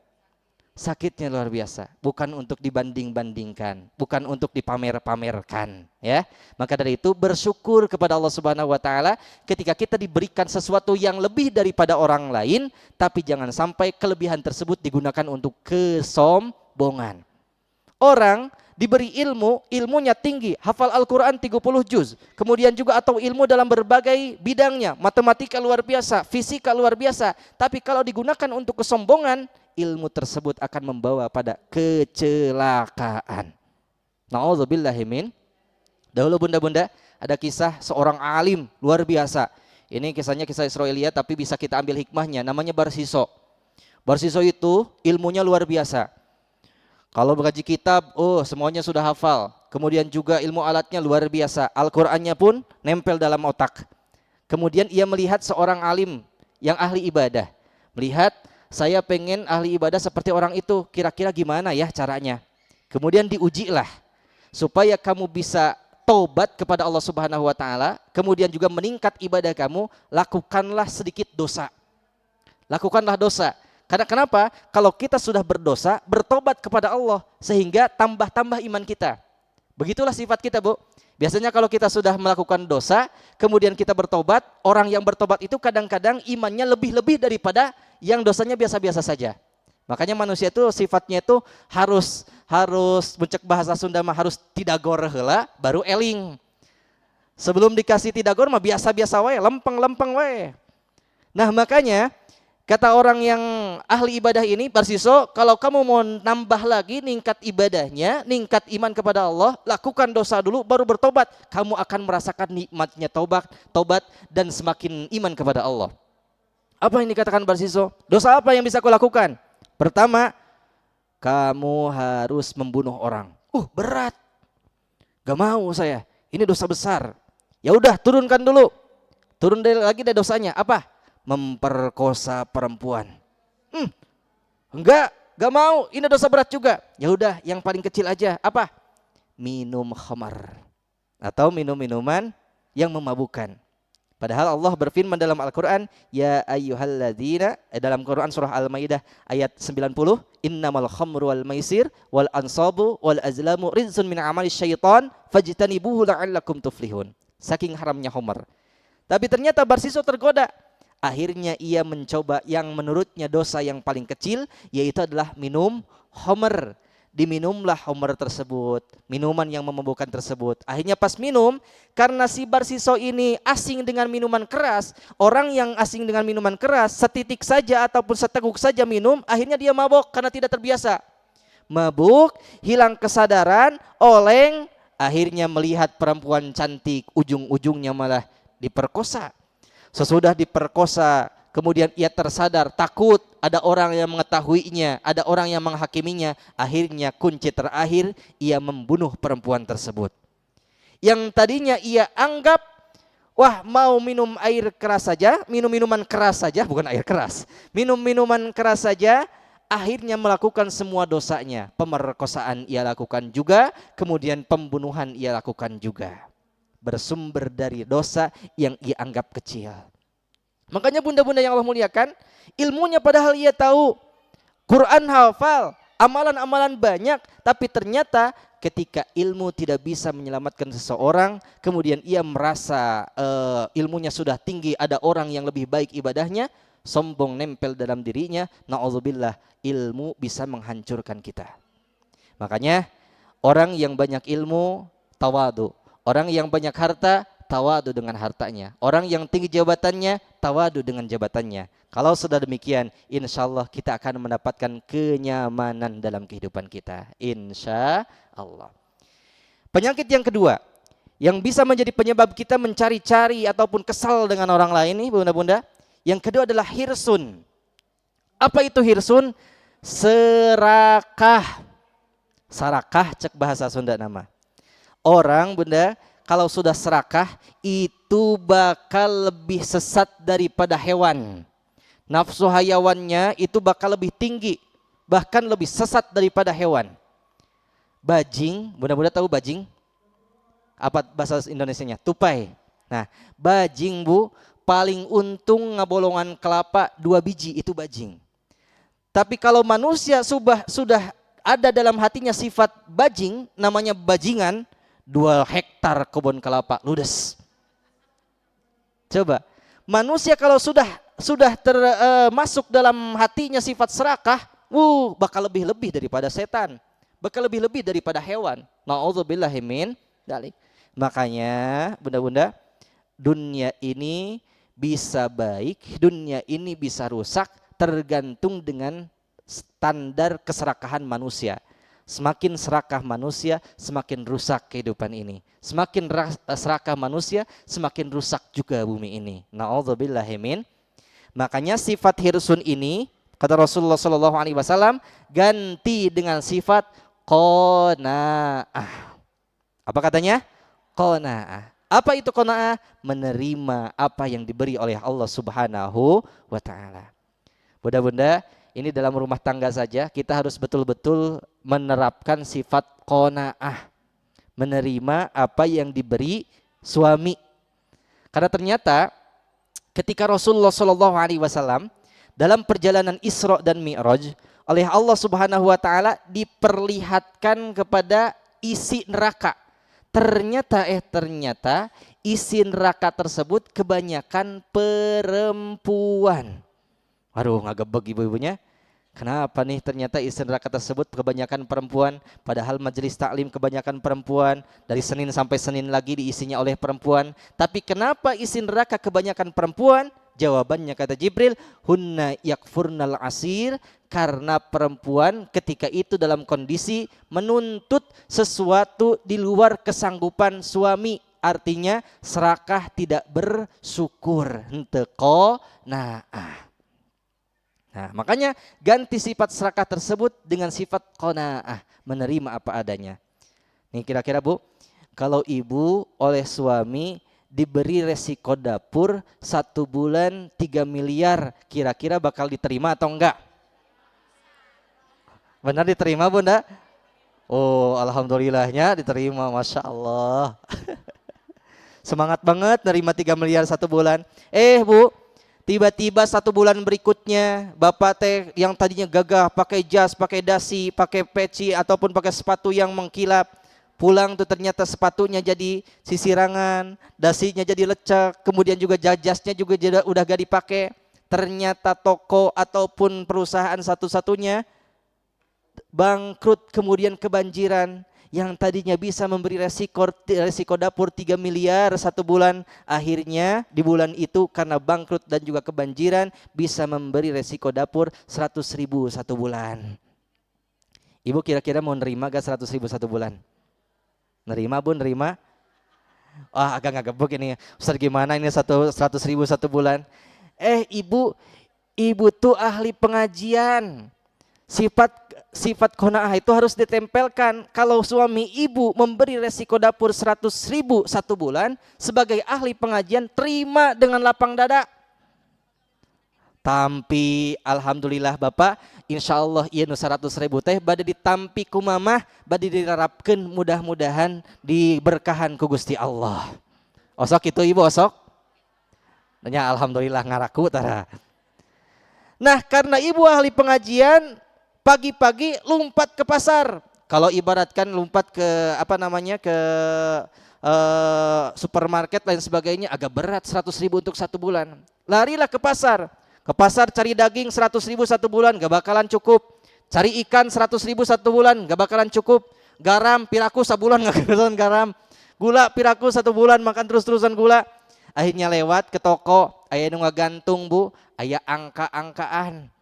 Sakitnya luar biasa, bukan untuk dibanding-bandingkan, bukan untuk dipamer-pamerkan, ya. Maka dari itu bersyukur kepada Allah Subhanahu wa taala ketika kita diberikan sesuatu yang lebih daripada orang lain, tapi jangan sampai kelebihan tersebut digunakan untuk kesombongan. Orang diberi ilmu, ilmunya tinggi, hafal Al-Qur'an 30 juz, kemudian juga atau ilmu dalam berbagai bidangnya, matematika luar biasa, fisika luar biasa, tapi kalau digunakan untuk kesombongan, ilmu tersebut akan membawa pada kecelakaan. Na'udzubillahi min. Dahulu bunda-bunda ada kisah seorang alim luar biasa. Ini kisahnya kisah Israiliyat tapi bisa kita ambil hikmahnya, namanya Barsiso. Barsiso itu ilmunya luar biasa. Kalau mengaji kitab, semuanya sudah hafal. Kemudian juga ilmu alatnya luar biasa. Al-Qur'annya pun nempel dalam otak. Kemudian ia melihat seorang alim yang ahli ibadah. Melihat, saya pengen ahli ibadah seperti orang itu, kira-kira gimana ya caranya? Kemudian diujilah supaya kamu bisa taubat kepada Allah Subhanahu wa taala, kemudian juga meningkat ibadah kamu, lakukanlah sedikit dosa. Lakukanlah dosa. Karena kenapa? Kalau kita sudah berdosa, bertobat kepada Allah sehingga tambah-tambah iman kita. Begitulah sifat kita, Bu. Biasanya kalau kita sudah melakukan dosa, kemudian kita bertobat, orang yang bertobat itu kadang-kadang imannya lebih-lebih daripada yang dosanya biasa-biasa saja. Makanya manusia itu sifatnya itu harus mencek bahasa Sunda mah harus tidagor heula baru eling. Sebelum dikasih tidagor mah biasa-biasa wae, lempeng-lempeng wae. Nah, makanya kata orang yang ahli ibadah ini, Barsiso, kalau kamu mau nambah lagi ningkat ibadahnya, ningkat iman kepada Allah, lakukan dosa dulu baru bertobat. Kamu akan merasakan nikmatnya tobat dan semakin iman kepada Allah. Apa yang dikatakan Barsiso? Dosa apa yang bisa aku lakukan? Pertama, kamu harus membunuh orang. Berat. Gak mau saya. Ini dosa besar. Ya udah, turunkan dulu. Turun lagi deh dosanya. Apa? memperkosa perempuan. Enggak mau, ini dosa berat juga. Ya udah, yang paling kecil aja. Apa? Minum khamar atau minum-minuman yang memabukkan. Padahal Allah berfirman dalam Al-Quran, ya ayyuhalladzina, dalam Quran surah Al-Maidah ayat 90, innamal khamru wal maisir wal ansabu wal azlamu rizun min amali syaitan fajtanibuhu la'allakum tuflihun. Saking haramnya khamar. Tapi ternyata Barsiso tergoda. Akhirnya ia mencoba yang menurutnya dosa yang paling kecil, yaitu adalah minum khamar. Diminumlah khamar tersebut, minuman yang memabukkan tersebut. Akhirnya pas minum, karena si Barsiso ini asing dengan minuman keras, orang yang asing dengan minuman keras, setitik saja ataupun seteguk saja minum, akhirnya dia mabuk karena tidak terbiasa. Mabuk, hilang kesadaran, oleng, akhirnya melihat perempuan cantik, ujung-ujungnya malah diperkosa. Sesudah diperkosa, kemudian ia tersadar, takut ada orang yang mengetahuinya, ada orang yang menghakiminya. Akhirnya kunci terakhir, ia membunuh perempuan tersebut. Yang tadinya ia anggap, wah mau minum air keras saja, minum minuman keras saja, bukan air keras, minum minuman keras saja, akhirnya melakukan semua dosanya. Pemerkosaan ia lakukan juga, kemudian pembunuhan ia lakukan juga. Bersumber dari dosa yang ia anggap kecil. Makanya bunda-bunda yang Allah muliakan, ilmunya padahal ia tahu, Quran hafal, amalan-amalan banyak, tapi ternyata ketika ilmu tidak bisa menyelamatkan seseorang, kemudian ia merasa ilmunya sudah tinggi, ada orang yang lebih baik ibadahnya, sombong nempel dalam dirinya, na'udzubillah, ilmu bisa menghancurkan kita. Makanya orang yang banyak ilmu, tawadu. Orang yang banyak harta, tawadu dengan hartanya. Orang yang tinggi jabatannya, tawadu dengan jabatannya. Kalau sudah demikian, insya Allah kita akan mendapatkan kenyamanan dalam kehidupan kita. Insya Allah. Penyakit yang kedua, yang bisa menjadi penyebab kita mencari-cari ataupun kesal dengan orang lain nih bunda-bunda. Yang kedua adalah hirsun. Apa itu hirsun? Serakah. Sarakah cek bahasa Sunda nama. Orang bunda kalau sudah serakah itu bakal lebih sesat daripada hewan. Nafsu hayawannya itu bakal lebih tinggi, bahkan lebih sesat daripada hewan. Bajing, bunda-bunda tahu bajing? Apa bahasa Indonesianya? Tupai. Nah, bajing bu, paling untung ngabolongan kelapa 2 biji itu bajing. Tapi kalau manusia sudah ada dalam hatinya sifat bajing, namanya bajingan, 2 hektar kebun kelapa ludes. Coba, manusia kalau sudah masuk dalam hatinya sifat serakah, bakal lebih daripada setan, bakal lebih daripada hewan. Na'udzubillahi min dzalik. Makanya, bunda-bunda, dunia ini bisa baik, dunia ini bisa rusak, tergantung dengan standar keserakahan manusia. Semakin serakah manusia, semakin rusak kehidupan ini. Semakin serakah manusia, semakin rusak juga bumi ini. Na'udzubillahi min. Makanya sifat hirsun ini, kata Rasulullah SAW, ganti dengan sifat qanaah. Apa katanya? Qanaah. Apa itu qanaah? Menerima apa yang diberi oleh Allah Subhanahu wa ta'ala. Bunda-bunda, ini dalam rumah tangga saja kita harus betul-betul menerapkan sifat qanaah, menerima apa yang diberi suami. Karena ternyata ketika Rasulullah SAW dalam perjalanan Isra dan Mi'raj oleh Allah Subhanahu wa taala diperlihatkan kepada isi neraka. Ternyata isi neraka tersebut kebanyakan perempuan. Waduh, ngagebeg ibu-ibunya. Kenapa nih ternyata isi neraka tersebut kebanyakan perempuan, padahal majelis taklim kebanyakan perempuan, dari Senin sampai Senin lagi diisinya oleh perempuan. Tapi kenapa isi neraka kebanyakan perempuan? Jawabannya kata Jibril, hunna yakfurnal asir, karena perempuan ketika itu dalam kondisi menuntut sesuatu di luar kesanggupan suami. Artinya serakah tidak bersyukur. Henteko naah. Nah, makanya ganti sifat serakah tersebut dengan sifat qanaah, menerima apa adanya. Nih kira-kira bu, kalau ibu oleh suami diberi resiko dapur 1 bulan 3 miliar, kira-kira bakal diterima atau enggak? Benar diterima Bunda? Oh, alhamdulillahnya diterima, Masya Allah. Semangat banget nerima 3 miliar 1 bulan. Bu, tiba-tiba 1 bulan berikutnya Bapak teh yang tadinya gagah pakai jas, pakai dasi, pakai peci ataupun pakai sepatu yang mengkilap, pulang tuh ternyata sepatunya jadi sisirangan, dasinya jadi lecek, kemudian juga jasnya juga udah gak dipakai. Ternyata toko ataupun perusahaan satu-satunya bangkrut, kemudian kebanjiran. Yang tadinya bisa memberi resiko dapur 3 miliar 1 bulan, akhirnya di bulan itu karena bangkrut dan juga kebanjiran bisa memberi resiko dapur 100.000 1 bulan. Ibu kira-kira mau nerima gak 100.000 1 bulan? Nerima Bu, nerima? Agak nggak gebuk ini. Ustaz gimana ini 100.000 1 bulan? Ibu tuh ahli pengajian. Sifat qanaah itu harus ditempelkan. Kalau suami ibu memberi resiko dapur 100.000 1 bulan, sebagai ahli pengajian terima dengan lapang dada. Tampi alhamdulillah Bapak, insya Allah iya nu 100.000 teh bade ditampi ku mamah, bade dirarapkeun, mudah-mudahan diberkahan ku Gusti Allah. Osok itu ibu osok? Nanya alhamdulillah ngaraku tara. Nah karena ibu ahli pengajian, pagi-pagi lompat ke pasar. Kalau ibaratkan lompat ke ke supermarket lain sebagainya agak berat 100.000 untuk 1 bulan. Larilah ke pasar. Ke pasar cari daging 100.000 1 bulan gak bakalan cukup. Cari ikan 100.000 1 bulan gak bakalan cukup. Garam piraku sabulan gak bakalan garam. Gula piraku 1 bulan makan terus-terusan gula. Akhirnya lewat ke toko, aya nu ngagantung Bu, aya angka-angkaan.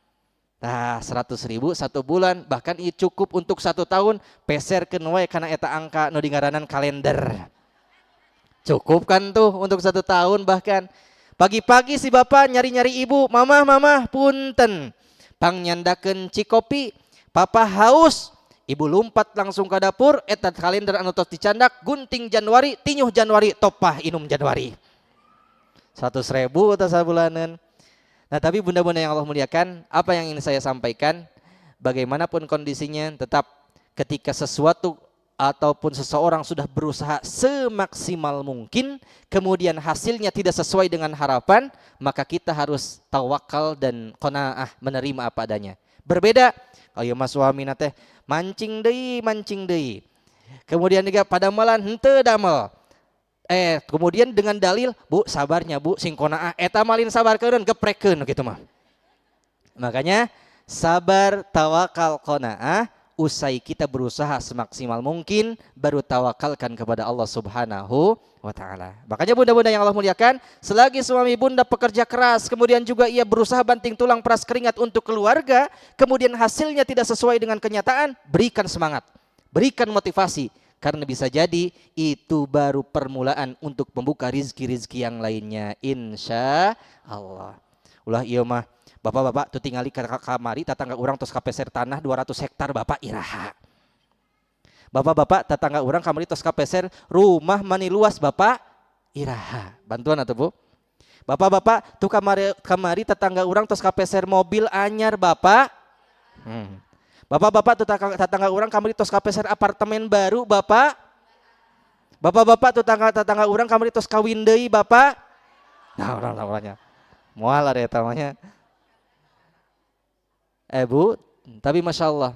Nah 100.000 1 bulan, bahkan ini cukup untuk 1 tahun, peserkeun we kana eta angka nu digaranan kalender. Cukup kan tuh untuk 1 tahun bahkan. Pagi-pagi si bapak nyari-nyari ibu, mama punten, pangnyandakeun cikopi, papa haus. Ibu lompat langsung ke dapur, eta kalender anu tos dicandak, gunting Januari, tinyuh Januari, topah inum Januari. 100.000 atau sabulanan. Nah tapi bunda-bunda yang Allah muliakan, apa yang ingin saya sampaikan, bagaimanapun kondisinya tetap ketika sesuatu ataupun seseorang sudah berusaha semaksimal mungkin, kemudian hasilnya tidak sesuai dengan harapan, maka kita harus tawakal dan qanaah, menerima apa adanya. Berbeda kalau mas suami teh mancing deui, kemudian juga pada malan henteu damel. Kemudian dengan dalil, Bu sabarnya Bu sing qanaah eta malin sabarkeun geprekeun gitu mah. Makanya sabar, tawakal, qanaah, usai kita berusaha semaksimal mungkin baru tawakalkan kepada Allah Subhanahu wa taala. Makanya bunda-bunda yang Allah muliakan, selagi suami bunda pekerja keras, kemudian juga ia berusaha banting tulang peras keringat untuk keluarga, kemudian hasilnya tidak sesuai dengan kenyataan, berikan semangat, berikan motivasi. Karena bisa jadi itu baru permulaan untuk membuka rizki-rizki yang lainnya, insya Allah. Ulah iya mah, bapak-bapak tuh tinggali ke kamari, tetangga orang tos kapeser tanah 200 hektar bapak iraha. Bapak-bapak tetangga orang kamari tos kapeser rumah mani luas bapak iraha. Bantuan atau Bu? Bapak-bapak tuh kamari tetangga orang tos kapeser mobil anyar bapak. Bapak-bapak tuh tetangga orang kamari tos kapeser apartemen baru bapak. Bapak-bapak tuh tetangga orang kamari tos kawin deui bapak. Nah orang-orangnya moal ada tamanya. Bu, tapi masya Allah,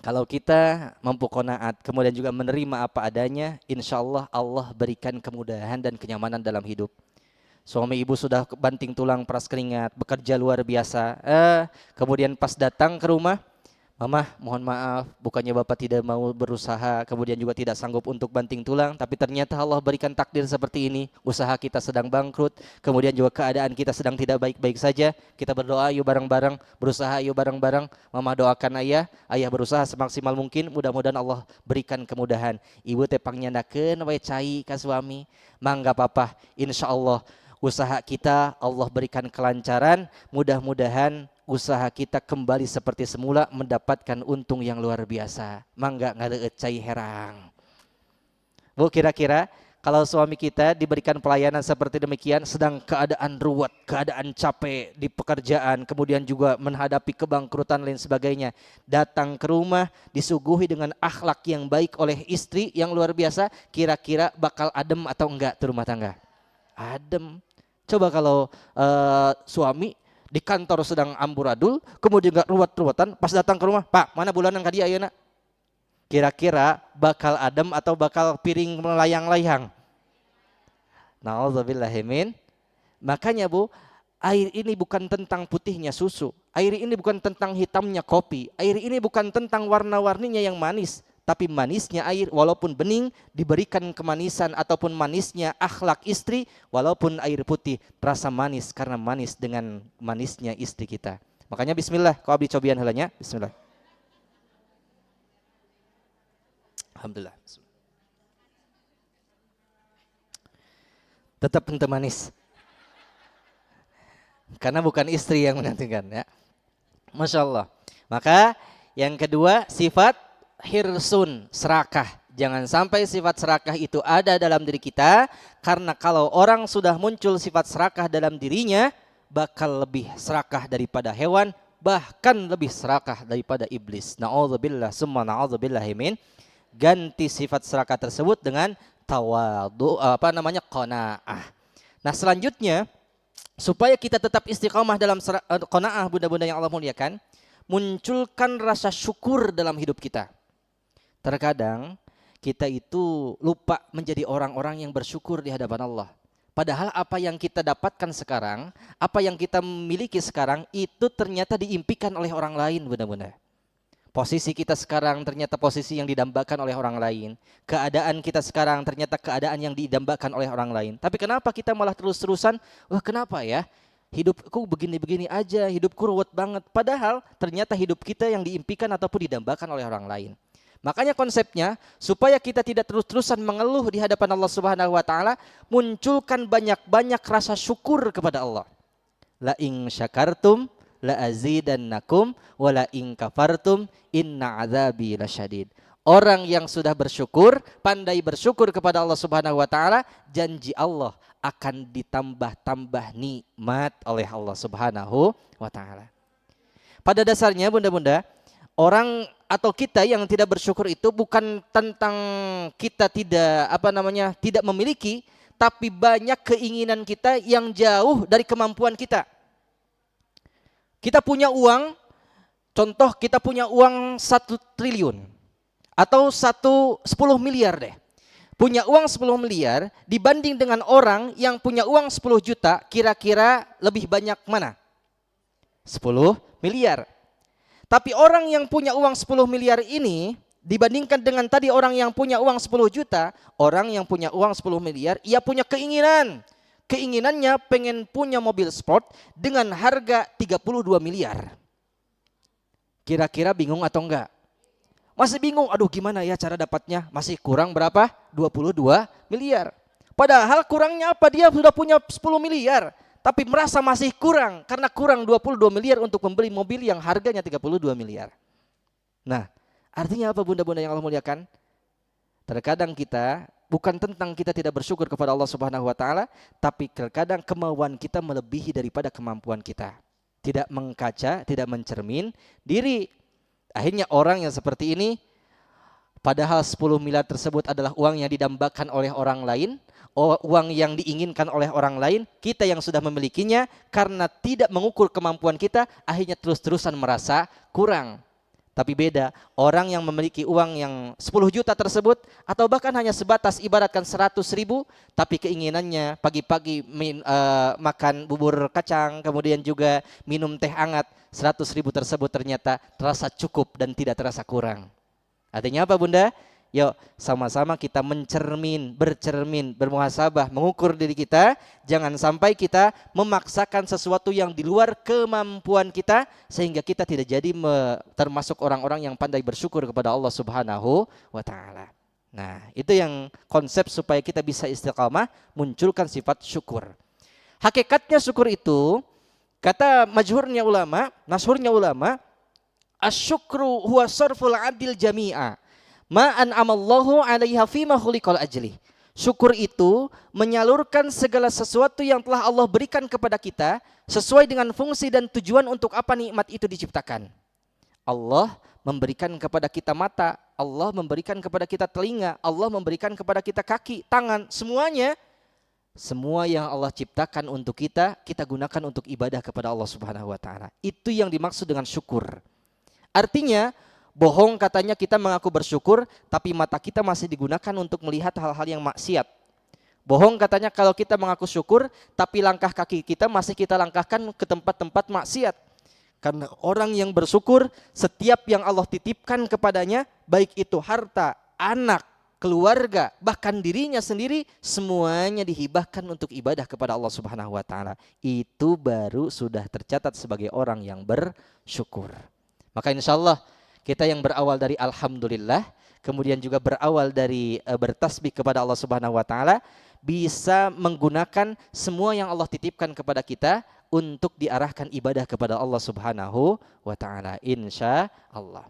kalau kita mampu qanaat, kemudian juga menerima apa adanya, insya Allah Allah berikan kemudahan dan kenyamanan dalam hidup. Suami ibu sudah banting tulang peras keringat, bekerja luar biasa. Kemudian pas datang ke rumah, Mama, mohon maaf, bukannya Bapak tidak mau berusaha, kemudian juga tidak sanggup untuk banting tulang, tapi ternyata Allah berikan takdir seperti ini. Usaha kita sedang bangkrut, kemudian juga keadaan kita sedang tidak baik-baik saja. Kita berdoa yuk bareng-bareng, berusaha yuk bareng-bareng. Mama doakan ayah berusaha semaksimal mungkin, mudah-mudahan Allah berikan kemudahan. Ibu tepang nyandakeun we cai ka suami, mangga papa, insya Allah usaha kita Allah berikan kelancaran, mudah-mudahan usaha kita kembali seperti semula mendapatkan untung yang luar biasa. Mangga ngareueut cai herang. Bu, kira-kira Kalau suami kita diberikan pelayanan seperti demikian, sedang keadaan ruwet, keadaan capek di pekerjaan, kemudian juga menghadapi kebangkrutan lain sebagainya, datang ke rumah disuguhi dengan akhlak yang baik oleh istri yang luar biasa, kira-kira bakal adem atau enggak tuh rumah tangga? Adem. Coba kalau suami di kantor sedang amburadul, kemudian enggak ruwet-ruwetan, pas datang ke rumah, Pak, mana bulanan ka dia ayeuna? Kira-kira bakal adem atau bakal piring melayang-layang? Na'udzubillahimin. Makanya Bu, air ini bukan tentang putihnya susu, air ini bukan tentang hitamnya kopi, air ini bukan tentang warna-warninya yang manis, tapi manisnya air walaupun bening diberikan kemanisan, ataupun manisnya akhlak istri walaupun air putih terasa manis karena manis dengan manisnya istri kita. Makanya bismillah, kau abdi cobian heulanya, bismillah. Alhamdulillah. Tetap ente manis. Karena bukan istri yang menantikan ya. Masya Allah. Maka yang kedua sifat hirsun, serakah. Jangan sampai sifat serakah itu ada dalam diri kita. Karena kalau orang sudah muncul sifat serakah dalam dirinya, bakal lebih serakah daripada hewan, bahkan lebih serakah daripada iblis. Na'udzubillah, summa na'udzubillahimin. Ganti sifat serakah tersebut dengan tawadu, qanaah. Nah selanjutnya, supaya kita tetap istiqamah dalam qanaah, bunda-bunda yang Allah muliakan, munculkan rasa syukur dalam hidup kita. Terkadang kita itu lupa menjadi orang-orang yang bersyukur di hadapan Allah. Padahal apa yang kita dapatkan sekarang, apa yang kita miliki sekarang, itu ternyata diimpikan oleh orang lain, bunda-bunda. Posisi kita sekarang ternyata posisi yang didambakan oleh orang lain. Keadaan kita sekarang ternyata keadaan yang didambakan oleh orang lain. Tapi kenapa kita malah terus-terusan, wah kenapa ya? Hidupku begini-begini aja, hidupku ruwet banget. Padahal ternyata hidup kita yang diimpikan ataupun didambakan oleh orang lain. Makanya konsepnya, supaya kita tidak terus-terusan mengeluh di hadapan Allah Subhanahu wa taala, munculkan banyak-banyak rasa syukur kepada Allah. La in syakartum la azidannakum wa la in kafartum inna azabi lasyadid. Orang yang sudah bersyukur, pandai bersyukur kepada Allah Subhanahu wa taala, janji Allah akan ditambah-tambah nikmat oleh Allah Subhanahu wa taala. Pada dasarnya bunda-bunda, orang atau kita yang tidak bersyukur itu bukan tentang kita tidak memiliki, tapi banyak keinginan kita yang jauh dari kemampuan kita. Kita punya uang, contoh kita punya uang 1 triliun atau 10 miliar deh. Punya uang 10 miliar dibanding dengan orang yang punya uang 10 juta, kira-kira lebih banyak mana? 10 miliar. Tapi orang yang punya uang 10 miliar ini dibandingkan dengan tadi orang yang punya uang 10 juta, orang yang punya uang 10 miliar, ia punya keinginan. Keinginannya pengen punya mobil sport dengan harga 32 miliar. Kira-kira bingung atau enggak? Masih bingung, aduh gimana ya cara dapatnya? Masih kurang berapa? 22 miliar. Padahal kurangnya apa? Dia sudah punya 10 miliar. Tapi merasa masih kurang. Karena kurang 22 miliar untuk membeli mobil yang harganya 32 miliar. Nah, artinya apa bunda-bunda yang Allah muliakan? Terkadang kita bukan tentang kita tidak bersyukur kepada Allah Subhanahu wa taala, tapi terkadang kemauan kita melebihi daripada kemampuan kita. Tidak mengkaca, tidak mencermin diri. Akhirnya orang yang seperti ini, padahal 10 miliar tersebut adalah uang yang didambakan oleh orang lain, uang yang diinginkan oleh orang lain, kita yang sudah memilikinya karena tidak mengukur kemampuan kita, akhirnya terus-terusan merasa kurang. Tapi beda, orang yang memiliki uang yang 10 juta tersebut, atau bahkan hanya sebatas ibaratkan 100 ribu, tapi keinginannya pagi-pagi makan bubur kacang, kemudian juga minum teh hangat, 100 ribu tersebut ternyata terasa cukup dan tidak terasa kurang. Artinya apa bunda? Yuk sama-sama kita bercermin, bermuhasabah, mengukur diri kita. Jangan sampai kita memaksakan sesuatu yang di luar kemampuan kita, sehingga kita tidak jadi termasuk orang-orang yang pandai bersyukur kepada Allah Subhanahu wa ta'ala. Nah itu yang konsep supaya kita bisa istiqamah, munculkan sifat syukur. Hakikatnya syukur itu, kata masyhurnya ulama, asyukru huwa sarful adil jami'a ma'an amallahu alaiha fima khuliqal ajli. Syukur itu menyalurkan segala sesuatu yang telah Allah berikan kepada kita sesuai dengan fungsi dan tujuan untuk apa nikmat itu diciptakan. Allah memberikan kepada kita mata, Allah memberikan kepada kita telinga, Allah memberikan kepada kita kaki, tangan, semuanya. Semua yang Allah ciptakan untuk kita, kita gunakan untuk ibadah kepada Allah Subhanahu wa taala. Itu yang dimaksud dengan syukur. Artinya, bohong katanya kita mengaku bersyukur, tapi mata kita masih digunakan untuk melihat hal-hal yang maksiat. Bohong katanya kalau kita mengaku syukur, tapi langkah kaki kita masih kita langkahkan ke tempat-tempat maksiat. Karena orang yang bersyukur, setiap yang Allah titipkan kepadanya, baik itu harta, anak, keluarga, bahkan dirinya sendiri, semuanya dihibahkan untuk ibadah kepada Allah Subhanahu wa taala. Itu baru sudah tercatat sebagai orang yang bersyukur. Maka insya Allah kita yang berawal dari alhamdulillah, kemudian juga berawal dari bertasbih kepada Allah Subhanahu wa taala, bisa menggunakan semua yang Allah titipkan kepada kita untuk diarahkan ibadah kepada Allah Subhanahu wa taala, insya Allah.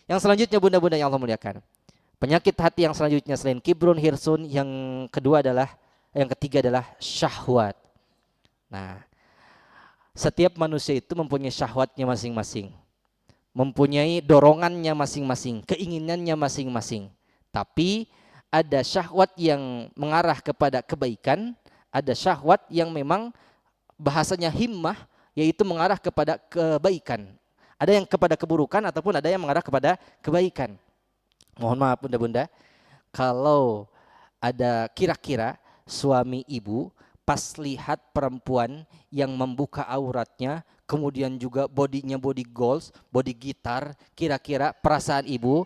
Yang selanjutnya bunda-bunda yang Allah muliakan, penyakit hati yang selanjutnya selain kibrun, hirsun, yang ketiga adalah syahwat. Nah, setiap manusia itu mempunyai syahwatnya masing-masing, mempunyai dorongannya masing-masing, keinginannya masing-masing. Tapi ada syahwat yang mengarah kepada kebaikan, ada syahwat yang memang bahasanya himmah, yaitu mengarah kepada kebaikan. Ada yang kepada keburukan ataupun ada yang mengarah kepada kebaikan. Mohon maaf bunda-bunda, kalau ada kira-kira suami ibu pas lihat perempuan yang membuka auratnya, kemudian juga bodinya body goals, body gitar, kira-kira perasaan ibu,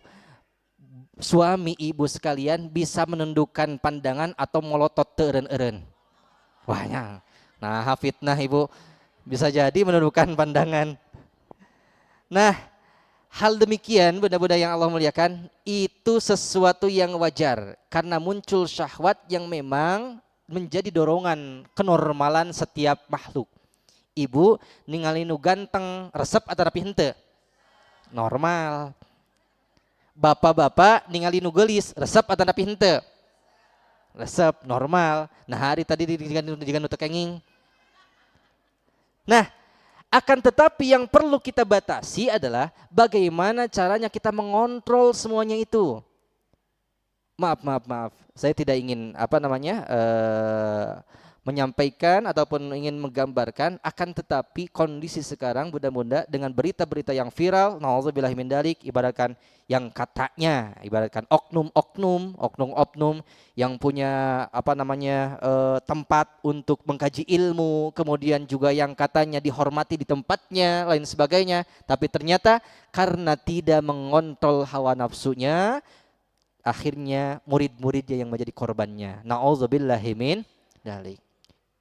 suami ibu sekalian bisa menundukkan pandangan atau melotot teureun-eureun? Wahnya. Nah, fitnah ibu, bisa jadi menundukkan pandangan. Nah, hal demikian bunda-bunda yang Allah muliakan, itu sesuatu yang wajar karena muncul syahwat yang memang menjadi dorongan kenormalan setiap makhluk. Ibu ningali nu ganteng resep atau rapi henteu? Normal. Bapak-bapak ningali nu geulis resep atau rapi henteu? Resep, normal. Nah, hari tadi digan nu teu kenging. Nah, akan tetapi yang perlu kita batasi adalah bagaimana caranya kita mengontrol semuanya itu. Maaf. Saya tidak ingin menyampaikan ataupun ingin menggambarkan, akan tetapi kondisi sekarang bunda-bunda dengan berita-berita yang viral, nauzubillahi min dzalik, ibaratkan yang katanya, ibaratkan oknum yang punya tempat untuk mengkaji ilmu, kemudian juga yang katanya dihormati di tempatnya, lain sebagainya, tapi ternyata karena tidak mengontrol hawa nafsunya, akhirnya murid-muridnya yang menjadi korbannya. Nauzubillahi min dzalik.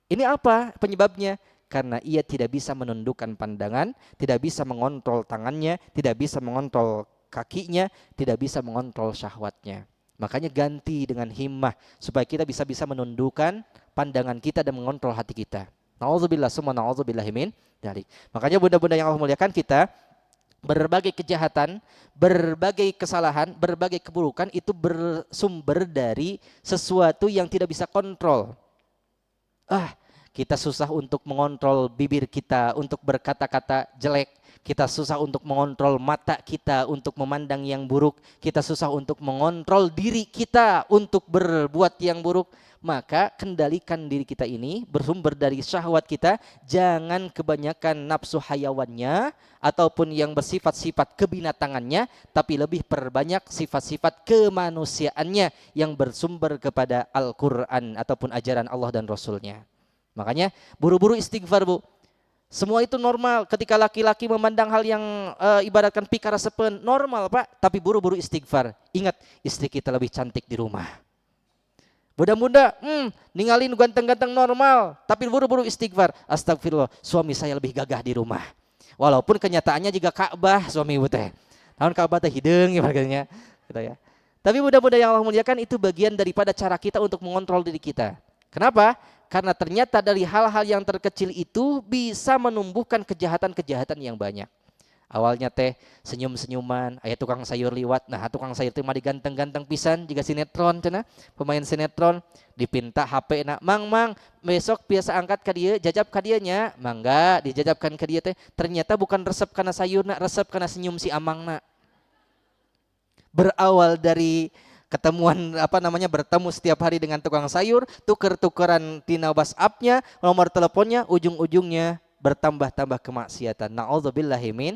Ini apa penyebabnya? Karena ia tidak bisa menundukkan pandangan, tidak bisa mengontrol tangannya, tidak bisa mengontrol kakinya, tidak bisa mengontrol syahwatnya. Makanya ganti dengan himmah supaya kita bisa menundukkan pandangan kita dan mengontrol hati kita. Nauzubillah summa nauzubillahi min dzalik. Makanya bunda-bunda yang Allah muliakan, kita berbagai kejahatan, berbagai kesalahan, berbagai keburukan itu bersumber dari sesuatu yang tidak bisa kontrol. Kita susah untuk mengontrol bibir kita untuk berkata-kata jelek. Kita susah untuk mengontrol mata kita untuk memandang yang buruk. Kita susah untuk mengontrol diri kita untuk berbuat yang buruk. Maka kendalikan diri kita ini bersumber dari syahwat kita. Jangan kebanyakan nafsu hayawannya ataupun yang bersifat-sifat kebinatangannya, tapi lebih perbanyak sifat-sifat kemanusiaannya yang bersumber kepada Al-Quran ataupun ajaran Allah dan Rasulnya. Makanya buru-buru istighfar bu. Semua itu normal. Ketika laki-laki memandang hal yang ibaratkan pikara sepen, normal pak. Tapi buru-buru istighfar. Ingat, istri kita lebih cantik di rumah. Bunda-bunda, ninggalin ganteng-ganteng normal. Tapi buru-buru istighfar. Astagfirullah, suami saya lebih gagah di rumah. Walaupun kenyataannya juga Ka'bah suami ibu teh. Tahun Ka'bah teh hidung ibaratnya. Gitu ya. Tapi bunda-bunda yang Allah muliakan, itu bagian daripada cara kita untuk mengontrol diri kita. Kenapa? Karena ternyata dari hal-hal yang terkecil itu bisa menumbuhkan kejahatan-kejahatan yang banyak. Awalnya teh senyum-senyuman, aya tukang sayur liwat. Nah, tukang sayur teh mah diganteng-ganteng pisan juga sinetron cenah. Pemain sinetron dipinta HP na, "Mang, besok biasa angkat ka dieu, jajab ka dieu nya." Mangga dijajabkan ka dieu teh. Ternyata bukan resep kana sayurna, resep kana senyum si amangna. Berawal dari ketemuan bertemu setiap hari dengan tukang sayur, tuker-tukeran tina WhatsApp-nya, nomor teleponnya, ujung-ujungnya bertambah-tambah kemaksiatan. Nauzubillahi min.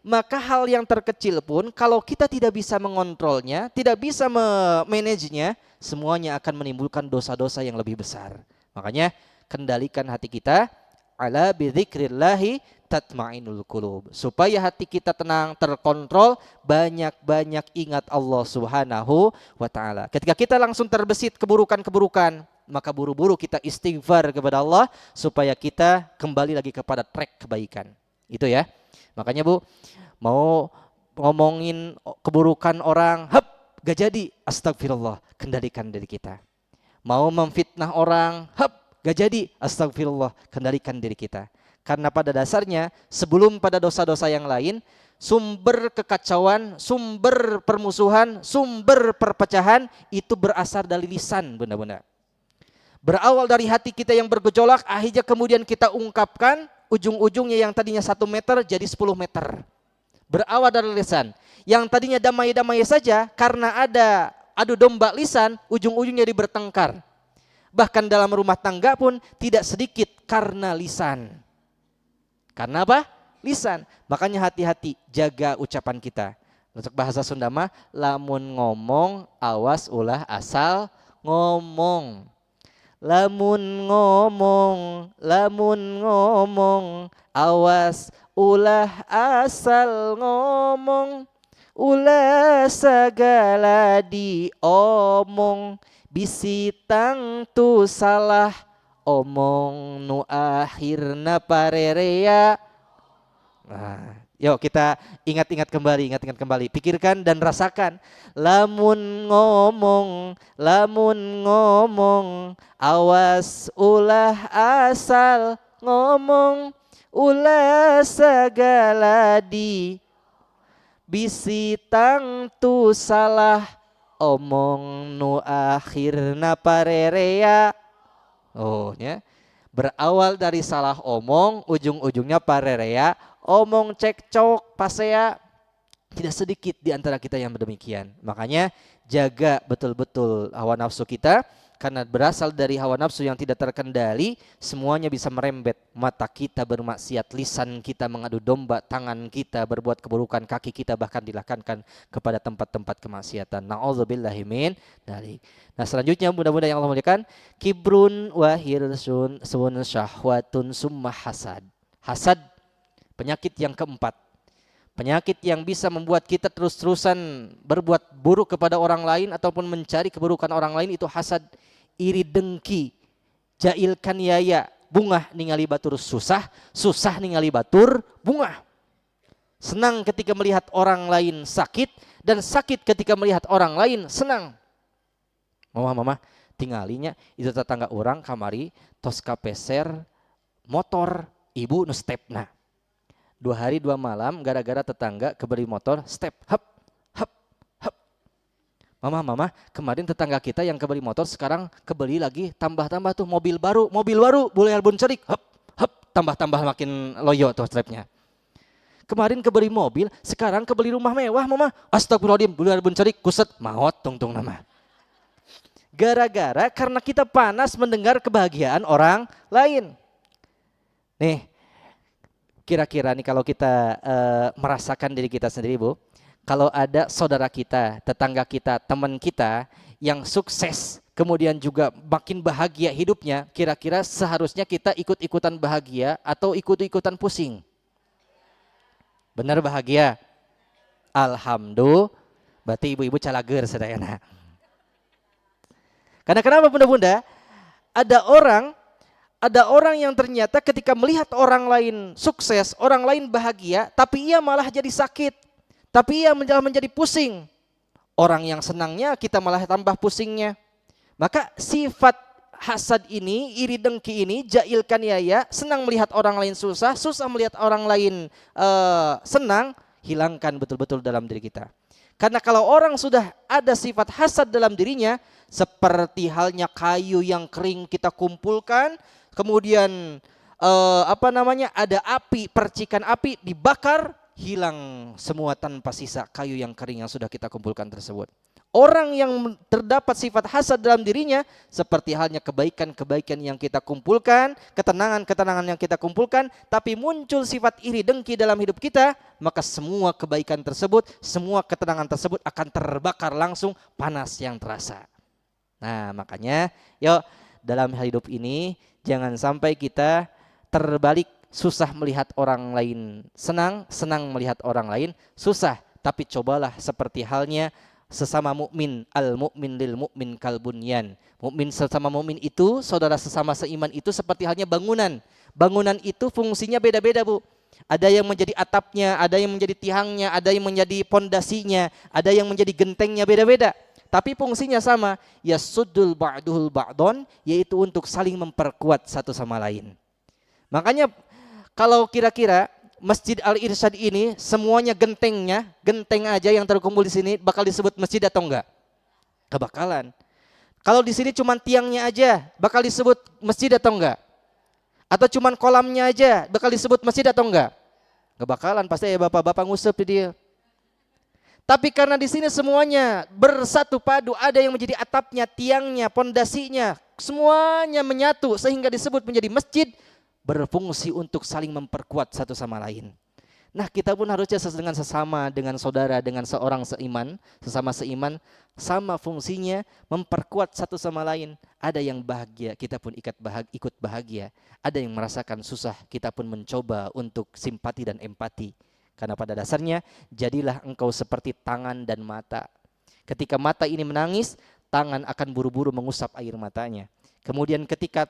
Maka hal yang terkecil pun kalau kita tidak bisa mengontrolnya, tidak bisa memanagenya, semuanya akan menimbulkan dosa-dosa yang lebih besar. Makanya kendalikan hati kita, ala bidzikrillahi tatmainul qulub. Supaya hati kita tenang, terkontrol, banyak-banyak ingat Allah Subhanahu wa taala. Ketika kita langsung terbesit keburukan-keburukan, maka buru-buru kita istighfar kepada Allah supaya kita kembali lagi kepada track kebaikan. Itu ya. Makanya Bu, mau ngomongin keburukan orang, gak jadi, astagfirullah, kendalikan diri kita. Mau memfitnah orang, gak jadi, astagfirullah, kendalikan diri kita. Karena pada dasarnya sebelum pada dosa-dosa yang lain, sumber kekacauan, sumber permusuhan, sumber perpecahan itu berasal dari lisan benar-benar. Berawal dari hati kita yang bergejolak, akhirnya kemudian kita ungkapkan, ujung-ujungnya yang tadinya 1 meter jadi 10 meter. Berawal dari lisan. Yang tadinya damai-damai saja, karena ada adu domba lisan, ujung-ujungnya jadi bertengkar. Bahkan dalam rumah tangga pun tidak sedikit karena lisan. Karena apa? Lisan. Makanya hati-hati jaga ucapan kita. Untuk bahasa Sunda mah, lamun ngomong awas ulah asal ngomong. Lamun ngomong, awas ulah asal ngomong, ulah segala diomong, bisi tangtu salah omong nu akhirna parerea. Nah, yuk kita ingat-ingat kembali, pikirkan dan rasakan. Lamun ngomong, awas ulah asal ngomong, ulah segala bisi tangtu salah omong nu akhirna parerea. Oh ya, berawal dari salah omong, ujung-ujungnya parerea, omong cekcok pasea. Tidak sedikit di antara kita yang demikian. Makanya jaga betul-betul hawa nafsu kita, karena berasal dari hawa nafsu yang tidak terkendali, semuanya bisa merembet. Mata kita bermaksiat, lisan kita mengadu domba, tangan kita berbuat keburukan, kaki kita bahkan dilahkankan kepada tempat-tempat kemaksiatan. Na'udzubillahi min dzalik. Nah, selanjutnya mudah-mudahan yang Allah muliakan, kibrun wa hirsun sun syahwatun summa hasad. Hasad, penyakit yang keempat. Penyakit yang bisa membuat kita terus-terusan berbuat buruk kepada orang lain ataupun mencari keburukan orang lain, itu hasad, iri dengki, jail kaniaya, bungah ningali batur susah, susah ningali batur bungah. Senang ketika melihat orang lain sakit dan sakit ketika melihat orang lain senang. Mama tinggalinya itu tetangga orang kamari tos kapeser motor ibu nu stepna. 2 hari 2 malam gara-gara tetangga keberi motor step hap. Mama kemarin tetangga kita yang keberi motor sekarang kebeli lagi tambah-tambah tuh mobil baru boleh albun cerik hap tambah-tambah makin loyo tuh stepnya. Kemarin kebeli mobil, sekarang kebeli rumah mewah mama. Astagfirullahaladzim, boleh albun cerik kuset maot tungtung nama. Gara-gara karena kita panas mendengar kebahagiaan orang lain. Nih, kira-kira nih kalau kita merasakan diri kita sendiri Bu, kalau ada saudara kita, tetangga kita, teman kita yang sukses, kemudian juga makin bahagia hidupnya, kira-kira seharusnya kita ikut-ikutan bahagia atau ikut-ikutan pusing? Benar bahagia? Alhamdulillah, berarti ibu-ibu calager sadayana. Karena kenapa bunda-bunda? Ada orang yang ternyata ketika melihat orang lain sukses, orang lain bahagia, tapi ia malah jadi sakit, tapi ia malah menjadi pusing. Orang yang senangnya kita malah tambah pusingnya. Maka sifat hasad ini, iri dengki ini, jail kaniaya, senang melihat orang lain susah, susah melihat orang lain senang, hilangkan betul-betul dalam diri kita. Karena kalau orang sudah ada sifat hasad dalam dirinya, seperti halnya kayu yang kering kita kumpulkan, kemudian ada api, percikan api dibakar, hilang semua tanpa sisa kayu yang kering yang sudah kita kumpulkan tersebut. Orang yang terdapat sifat hasad dalam dirinya, seperti halnya kebaikan-kebaikan yang kita kumpulkan, ketenangan-ketenangan yang kita kumpulkan, tapi muncul sifat iri dengki dalam hidup kita, maka semua kebaikan tersebut, semua ketenangan tersebut akan terbakar langsung, panas yang terasa. Nah, makanya yuk dalam hidup ini jangan sampai kita terbalik, susah melihat orang lain senang, senang melihat orang lain susah. Tapi cobalah seperti halnya sesama mukmin, al mukmin lil mukmin kal bunyan. Mukmin sesama mukmin itu, saudara sesama seiman itu seperti halnya bangunan. Bangunan itu fungsinya beda-beda, Bu. Ada yang menjadi atapnya, ada yang menjadi tiangnya, ada yang menjadi pondasinya, ada yang menjadi gentengnya, beda-beda. Tapi fungsinya sama, yasuddul ba'duhul ba'don, yaitu untuk saling memperkuat satu sama lain. Makanya kalau kira-kira Masjid Al-Irsyad ini semuanya gentengnya, genteng aja yang terkumpul di sini bakal disebut masjid atau enggak? Kebakalan. Kalau di sini cuma tiangnya aja bakal disebut masjid atau enggak? Atau cuma kolamnya aja bakal disebut masjid atau enggak? Kebakalan, pasti ya bapak-bapak ngusep dia. Tapi karena di sini semuanya bersatu padu, ada yang menjadi atapnya, tiangnya, pondasinya, semuanya menyatu sehingga disebut menjadi masjid, berfungsi untuk saling memperkuat satu sama lain. Nah, kita pun harusnya dengan sesama, dengan saudara, dengan seorang seiman, sesama seiman, sama fungsinya memperkuat satu sama lain. Ada yang bahagia, kita pun ikut bahagia. Ada yang merasakan susah, kita pun mencoba untuk simpati dan empati. Karena pada dasarnya, jadilah engkau seperti tangan dan mata. Ketika mata ini menangis, tangan akan buru-buru mengusap air matanya. Kemudian ketika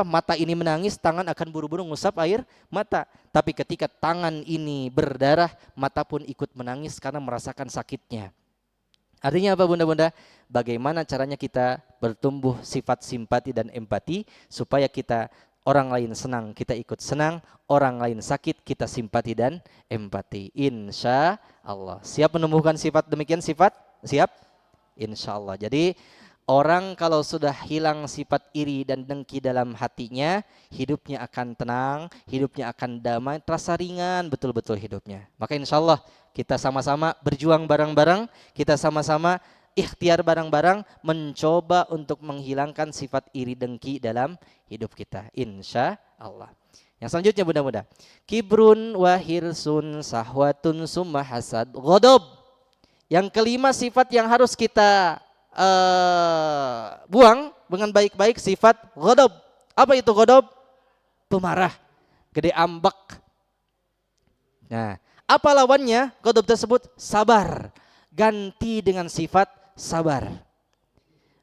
mata ini menangis, tangan akan buru-buru mengusap air mata. Tapi ketika tangan ini berdarah, mata pun ikut menangis karena merasakan sakitnya. Artinya apa, bunda-bunda? Bagaimana caranya kita bertumbuh sifat simpati dan empati supaya kita orang lain senang, kita ikut senang, orang lain sakit, kita simpati dan empati. Insya Allah. Siap menumbuhkan sifat demikian sifat? Siap? Insya Allah. Jadi orang kalau sudah hilang sifat iri dan dengki dalam hatinya, hidupnya akan tenang, hidupnya akan damai, terasa ringan betul-betul hidupnya. Maka insya Allah kita sama-sama berjuang bareng-bareng, kita sama-sama ikhtiar bareng-bareng mencoba untuk menghilangkan sifat iri dengki dalam hidup kita. Insya Allah. Yang selanjutnya bunda-bunda, kibrun wa hirsun sahwatun summa hasad ghadab. Yang kelima sifat yang harus kita buang dengan baik-baik, sifat ghadab. Apa itu ghadab? Pemarah, gede ambek. Nah, apa lawannya ghadab tersebut? Sabar. Ganti dengan sifat sabar.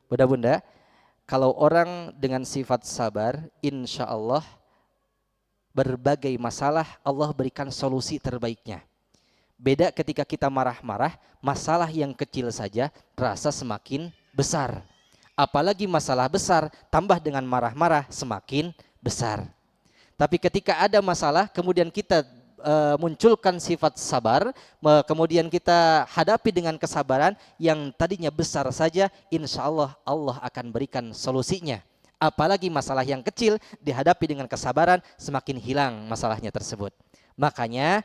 Bunda-bunda, kalau orang dengan sifat sabar, insya Allah berbagai masalah Allah berikan solusi terbaiknya. Beda ketika kita marah-marah, masalah yang kecil saja terasa semakin besar. Apalagi masalah besar, tambah dengan marah-marah semakin besar. Tapi ketika ada masalah, kemudian kita munculkan sifat sabar, kemudian kita hadapi dengan kesabaran, yang tadinya besar saja, insya Allah Allah akan berikan solusinya. Apalagi masalah yang kecil dihadapi dengan kesabaran, semakin hilang masalahnya tersebut. Makanya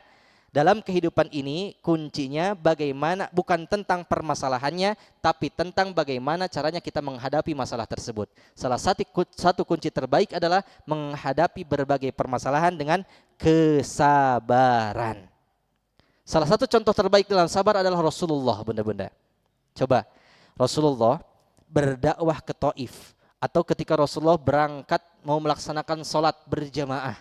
dalam kehidupan ini kuncinya bagaimana, bukan tentang permasalahannya, tapi tentang bagaimana caranya kita menghadapi masalah tersebut. Salah satu kunci terbaik adalah menghadapi berbagai permasalahan dengan kesabaran. Salah satu contoh terbaik dalam sabar adalah Rasulullah, bunda-bunda. Coba Rasulullah berdakwah ke Taif, atau ketika Rasulullah berangkat mau melaksanakan sholat berjamaah.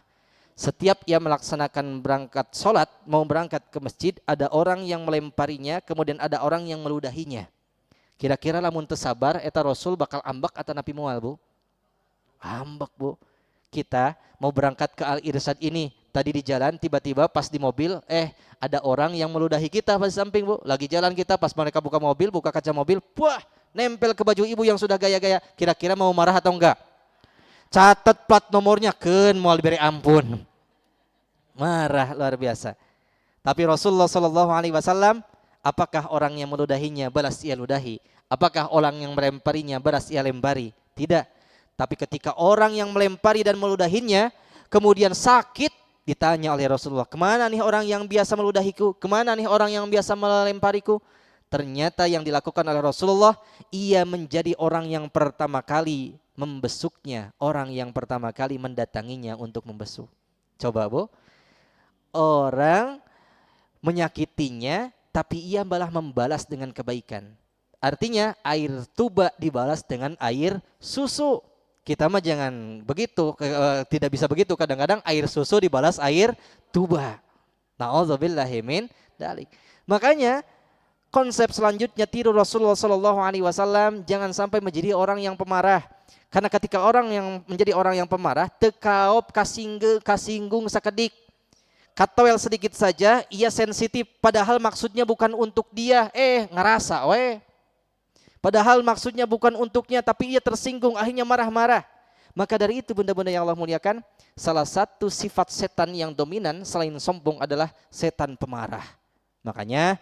Setiap ia melaksanakan berangkat sholat, mau berangkat ke masjid, ada orang yang melemparinya, kemudian ada orang yang meludahinya. Kira-kira lamun teu sabar, eta Rasul bakal ambak atau napi moal, Bu? Ambak, Bu. Kita mau berangkat ke Al-Irsyad ini, tadi di jalan, tiba-tiba pas di mobil, ada orang yang meludahi kita pas di samping, Bu. Lagi jalan kita, pas mereka buka mobil, buka kaca mobil, wah, nempel ke baju ibu yang sudah gaya-gaya, kira-kira mau marah atau enggak? Catat plat nomornya, keun moal diberi ampun. Marah luar biasa. Tapi Rasulullah Shallallahu Alaihi Wasallam, apakah orang yang meludahinya balas ia ludahi? Apakah orang yang melemparinya balas ia lempari? Tidak. Tapi ketika orang yang melempari dan meludahinya kemudian sakit, ditanya oleh Rasulullah, kemana nih orang yang biasa meludahiku? Kemana nih orang yang biasa melempariku? Ternyata yang dilakukan oleh Rasulullah, ia menjadi orang yang pertama kali membesuknya, orang yang pertama kali mendatanginya untuk membesuk. Coba Bu, orang menyakitinya tapi ia malah membalas dengan kebaikan. Artinya air tuba dibalas dengan air susu. Kita mah jangan begitu, tidak bisa begitu. Kadang-kadang air susu dibalas air tuba. Na'udzubillahi min dzalik. Makanya konsep selanjutnya tiru Rasulullah Shallallahu Alaihi Wasallam, jangan sampai menjadi orang yang pemarah. Karena ketika orang yang menjadi orang yang pemarah, tekaop kasinggung sakedik, katowel sedikit saja, ia sensitif. Padahal maksudnya bukan untuk dia, ngerasa, Padahal maksudnya bukan untuknya, tapi ia tersinggung, akhirnya marah-marah. Maka dari itu bunda-bunda yang Allah muliakan, salah satu sifat setan yang dominan selain sombong adalah setan pemarah. Makanya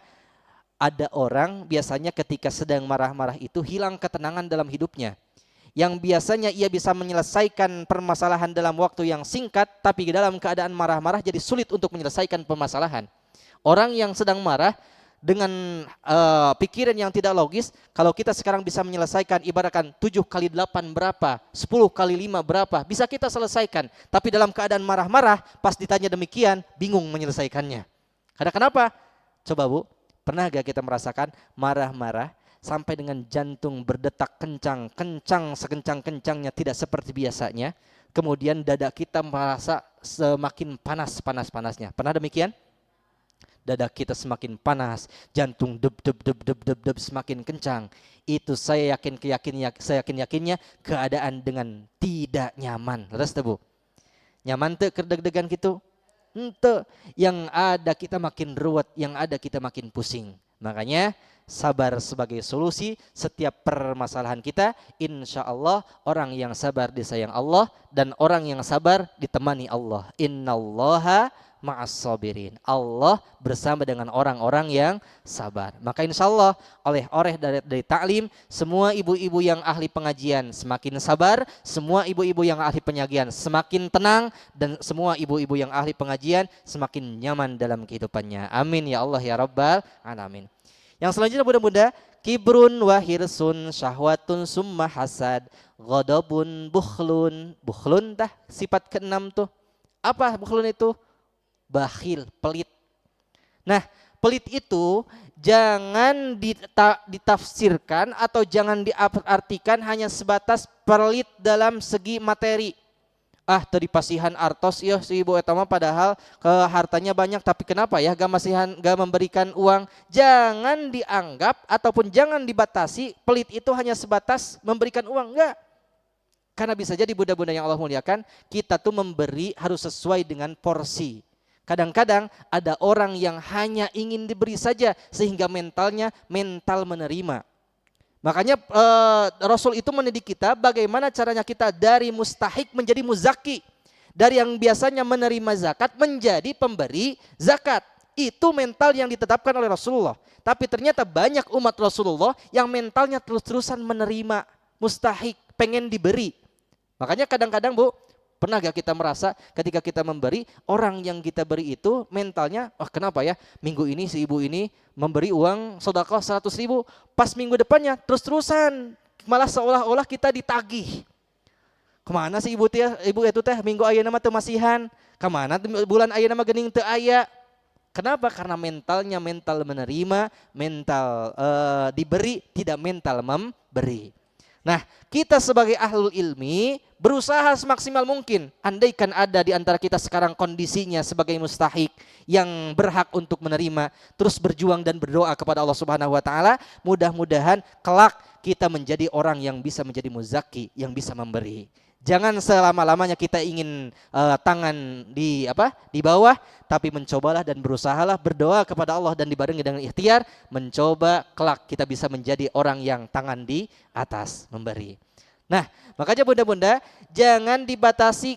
ada orang biasanya ketika sedang marah-marah itu hilang ketenangan dalam hidupnya. Yang biasanya ia bisa menyelesaikan permasalahan dalam waktu yang singkat, tapi dalam keadaan marah-marah jadi sulit untuk menyelesaikan permasalahan. Orang yang sedang marah dengan pikiran yang tidak logis, kalau kita sekarang bisa menyelesaikan ibaratkan 7 kali 8 berapa, 10 kali 5 berapa, bisa kita selesaikan. Tapi dalam keadaan marah-marah, pas ditanya demikian, bingung menyelesaikannya. Karena kenapa? Coba Bu, pernah gak kita merasakan marah-marah sampai dengan jantung berdetak kencang sekencang-kencangnya, tidak seperti biasanya. Kemudian dada kita merasa semakin panasnya. Pernah demikian? Dada kita semakin panas, jantung deb semakin kencang. Itu saya yakinnya keadaan dengan tidak nyaman. Leres teu Bu? Nyaman teu keur deg-degan kitu? Henteu. Yang ada kita makin ruwet, yang ada kita makin pusing. Makanya sabar sebagai solusi setiap permasalahan kita. Insya Allah orang yang sabar disayang Allah, dan orang yang sabar ditemani Allah. Innallaha ma'as sabirin. Allah bersama dengan orang-orang yang sabar. Maka insya Allah oleh dari taklim, semua ibu-ibu yang ahli pengajian semakin sabar, semua ibu-ibu yang ahli penyajian semakin tenang, dan semua ibu-ibu yang ahli pengajian semakin nyaman dalam kehidupannya. Amin ya Allah ya Rabbal alamin. Yang selanjutnya bunda-bunda, kibrun wa hirsun syahwatun summa hasad ghadabun bukhlun. Bukhlun tah sifat keenam tuh. Apa bukhlun itu? Bakhil, pelit. Nah, pelit itu jangan ditafsirkan atau jangan diartikan hanya sebatas pelit dalam segi materi. Tadi pasihan artos ya si ibu etama padahal hartanya banyak, tapi kenapa ya gak memberikan uang. Jangan dianggap ataupun jangan dibatasi pelit itu hanya sebatas memberikan uang, enggak. Karena bisa jadi bunda-bunda yang Allah muliakan, kita tuh memberi harus sesuai dengan porsi. Kadang-kadang ada orang yang hanya ingin diberi saja sehingga mental menerima. Makanya Rasul itu mendidik kita bagaimana caranya kita dari mustahik menjadi muzaki. Dari yang biasanya menerima zakat menjadi pemberi zakat. Itu mental yang ditetapkan oleh Rasulullah. Tapi ternyata banyak umat Rasulullah yang mentalnya terus-terusan menerima mustahik, pengen diberi. Makanya kadang-kadang Bu, pernah gak kita merasa ketika kita memberi, orang yang kita beri itu mentalnya, kenapa ya minggu ini si ibu ini memberi uang sedekah 100.000, pas minggu depannya terus-terusan malah seolah-olah kita ditagih. Kemana sih ibu itu teh minggu ayeuna mah teu masihan, kemana bulan ayeuna mah geuning teu aya. Kenapa? Karena mentalnya mental menerima, mental diberi, tidak mental memberi. Nah, kita sebagai ahlul ilmi berusaha semaksimal mungkin. Andaikan ada di antara kita sekarang kondisinya sebagai mustahik yang berhak untuk menerima, terus berjuang dan berdoa kepada Allah Subhanahu wa taala, mudah-mudahan kelak kita menjadi orang yang bisa menjadi muzaki, yang bisa memberi. Jangan selama-lamanya kita ingin tangan di bawah, tapi mencobalah dan berusahalah berdoa kepada Allah dan dibarengi dengan ikhtiar, mencoba kelak kita bisa menjadi orang yang tangan di atas memberi. Nah, makanya bunda-bunda jangan dibatasi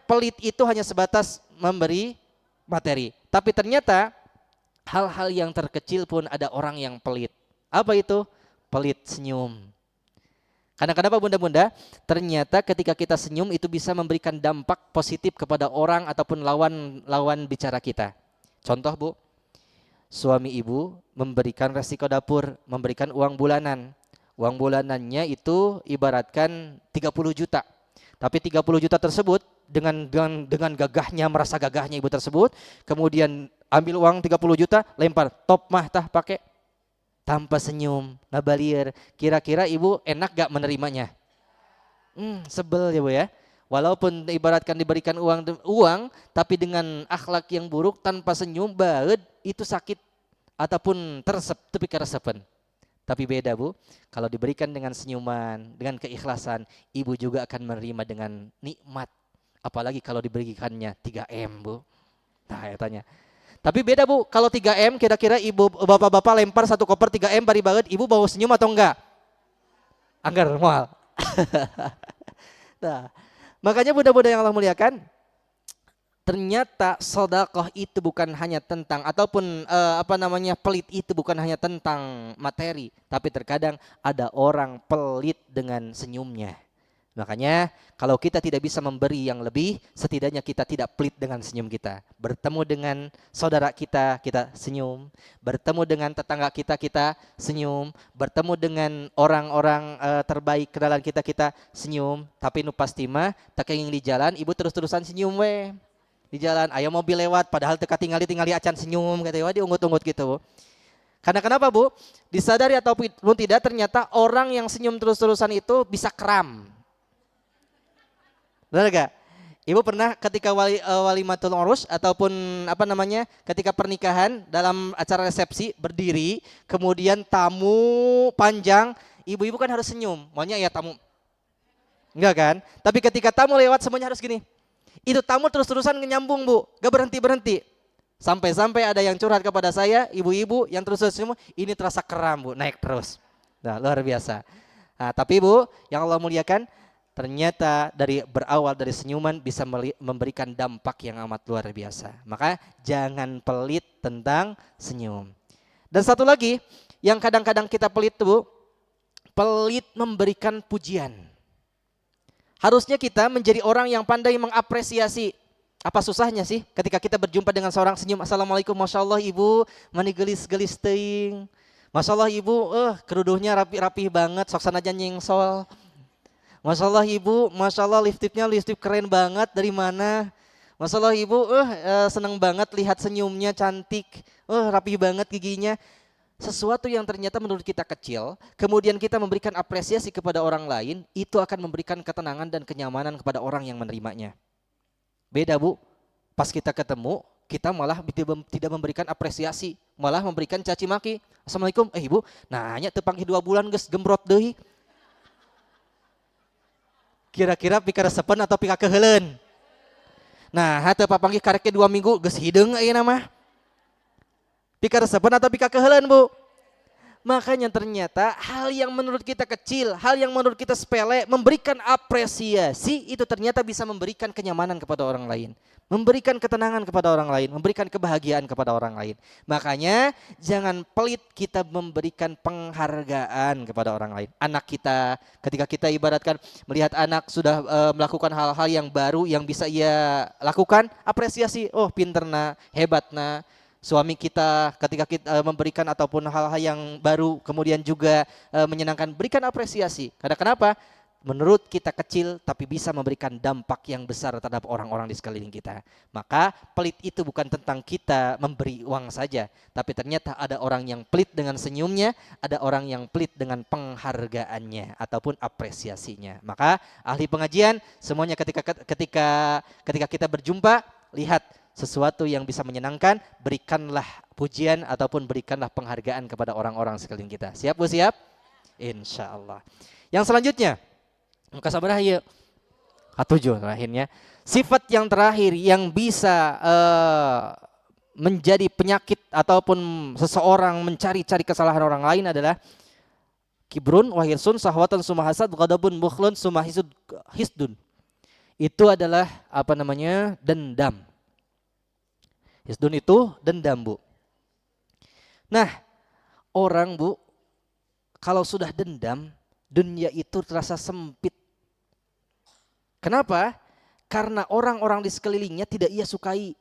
pelit itu hanya sebatas memberi materi. Tapi ternyata hal-hal yang terkecil pun ada orang yang pelit. Apa itu? Pelit senyum. Karena kenapa bunda-bunda? Ternyata ketika kita senyum itu bisa memberikan dampak positif kepada orang ataupun lawan bicara kita. Contoh bu, suami ibu memberikan resiko dapur, memberikan uang bulanan. Uang bulanannya itu ibaratkan 30 juta. Tapi 30 juta tersebut dengan gagahnya, merasa gagahnya ibu tersebut, kemudian ambil uang 30 juta, lempar, top mah tah pakai. Tanpa senyum, ngabalir. Kira-kira ibu enak gak menerimanya? Sebel ya bu ya. Walaupun ibaratkan diberikan uang, tapi dengan akhlak yang buruk, tanpa senyum, baed, itu sakit ataupun teresep, tapi keresepan. Tapi beda bu, kalau diberikan dengan senyuman, dengan keikhlasan, ibu juga akan menerima dengan nikmat. Apalagi kalau diberikannya 3M bu. Nah ya tanya. Tapi beda bu, kalau 3M kira-kira ibu bapak-bapak lempar satu koper 3M bari banget, ibu bawa senyum atau enggak? Anggar mual. Nah, makanya bunda-bunda yang Allah muliakan, ternyata sedekah itu bukan hanya tentang ataupun pelit itu bukan hanya tentang materi, tapi terkadang ada orang pelit dengan senyumnya. Makanya kalau kita tidak bisa memberi yang lebih, setidaknya kita tidak pelit dengan senyum kita. Bertemu dengan saudara kita, kita senyum. Bertemu dengan tetangga kita, kita senyum. Bertemu dengan orang-orang terbaik kenalan kita, kita senyum. Tapi nu pasti mah tak ingin di jalan, ibu terus-terusan senyum we. Di jalan, ayo mobil lewat, padahal teka tingali acan senyum, kata ibu, diunggut-unggut gitu. Karena kenapa bu? Disadari ataupun tidak, ternyata orang yang senyum terus-terusan itu bisa kram. Benar gak? Ibu pernah ketika walimatul urus ataupun ketika pernikahan dalam acara resepsi berdiri, kemudian tamu panjang, ibu-ibu kan harus senyum, maunya ya tamu. Enggak kan? Tapi ketika tamu lewat semuanya harus gini. Itu tamu terus-terusan nyambung bu, gak berhenti-berhenti. Sampai-sampai ada yang curhat kepada saya, ibu-ibu yang terus senyum, ini terasa keram bu, naik terus. Nah luar biasa. Nah, tapi bu, yang Allah muliakan, ternyata berawal dari senyuman bisa memberikan dampak yang amat luar biasa. Maka jangan pelit tentang senyum. Dan satu lagi yang kadang-kadang kita pelit tuh, pelit memberikan pujian. Harusnya kita menjadi orang yang pandai mengapresiasi. Apa susahnya sih ketika kita berjumpa dengan seorang senyum, assalamualaikum, masya Allah ibu, mani gelis-gelis teuing. Masya Allah ibu, keruduhnya rapi-rapi banget, sok sana nyengsol. Masya Allah ibu, masya Allah lipstiknya lipstik keren banget, dari mana? Masya Allah ibu, seneng banget lihat senyumnya, cantik, rapi banget giginya. Sesuatu yang ternyata menurut kita kecil, kemudian kita memberikan apresiasi kepada orang lain, itu akan memberikan ketenangan dan kenyamanan kepada orang yang menerimanya. Beda bu, pas kita ketemu, kita malah tidak memberikan apresiasi, malah memberikan caci maki. Assalamualaikum, ibu, nanya tepangki 2 bulan geus gembrot deui. Kira-kira pika resepen atau pika kehelen? Nah, hate papanggih kareke 2 minggu geus hideung ayeuna mah. Pika resepen atau pika kehelen, bu? Makanya ternyata hal yang menurut kita kecil, hal yang menurut kita sepele, memberikan apresiasi itu ternyata bisa memberikan kenyamanan kepada orang lain, memberikan ketenangan kepada orang lain, memberikan kebahagiaan kepada orang lain. Makanya jangan pelit kita memberikan penghargaan kepada orang lain. Anak kita, ketika kita ibaratkan melihat anak sudah melakukan hal-hal yang baru yang bisa ia lakukan, apresiasi, oh pinterna, hebatna. Suami kita ketika kita memberikan ataupun hal-hal yang baru kemudian juga menyenangkan, berikan apresiasi. Karena kenapa? Menurut kita kecil tapi bisa memberikan dampak yang besar terhadap orang-orang di sekeliling kita. Maka pelit itu bukan tentang kita memberi uang saja, tapi ternyata ada orang yang pelit dengan senyumnya, ada orang yang pelit dengan penghargaannya ataupun apresiasinya. Maka ahli pengajian semuanya ketika kita berjumpa, lihat sesuatu yang bisa menyenangkan, berikanlah pujian ataupun berikanlah penghargaan kepada orang-orang sekeliling kita. Siap bu, siap? Insya Allah. Yang selanjutnya, Kasabaraha ieu? Katujuh terakhirnya. Sifat yang terakhir yang bisa menjadi penyakit ataupun seseorang mencari-cari kesalahan orang lain adalah kibrun, wahirsun, sahwatan, sumahasad, ghadabun, bukhlun, hisdun. Itu adalah apa namanya? Dendam. Hisdun itu dendam, Bu. Nah, orang, Bu, kalau sudah dendam, dunia itu terasa sempit. Kenapa? Karena orang-orang di sekelilingnya tidak ia sukai.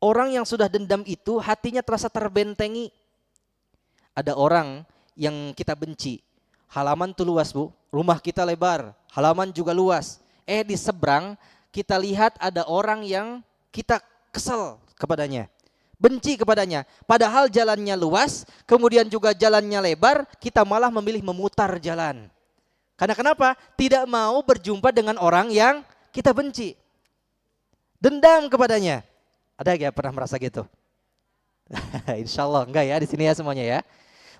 Orang yang sudah dendam itu hatinya terasa terbentengi. Ada orang yang kita benci. Halaman tuh luas, Bu. Rumah kita lebar, halaman juga luas. Di seberang kita lihat ada orang yang kita kesel kepadanya. Benci kepadanya. Padahal jalannya luas, kemudian juga jalannya lebar, kita malah memilih memutar jalan. Karena kenapa? Tidak mau berjumpa dengan orang yang kita benci. Dendam kepadanya. Ada gak pernah merasa gitu? Insya Allah enggak ya di sini ya semuanya ya.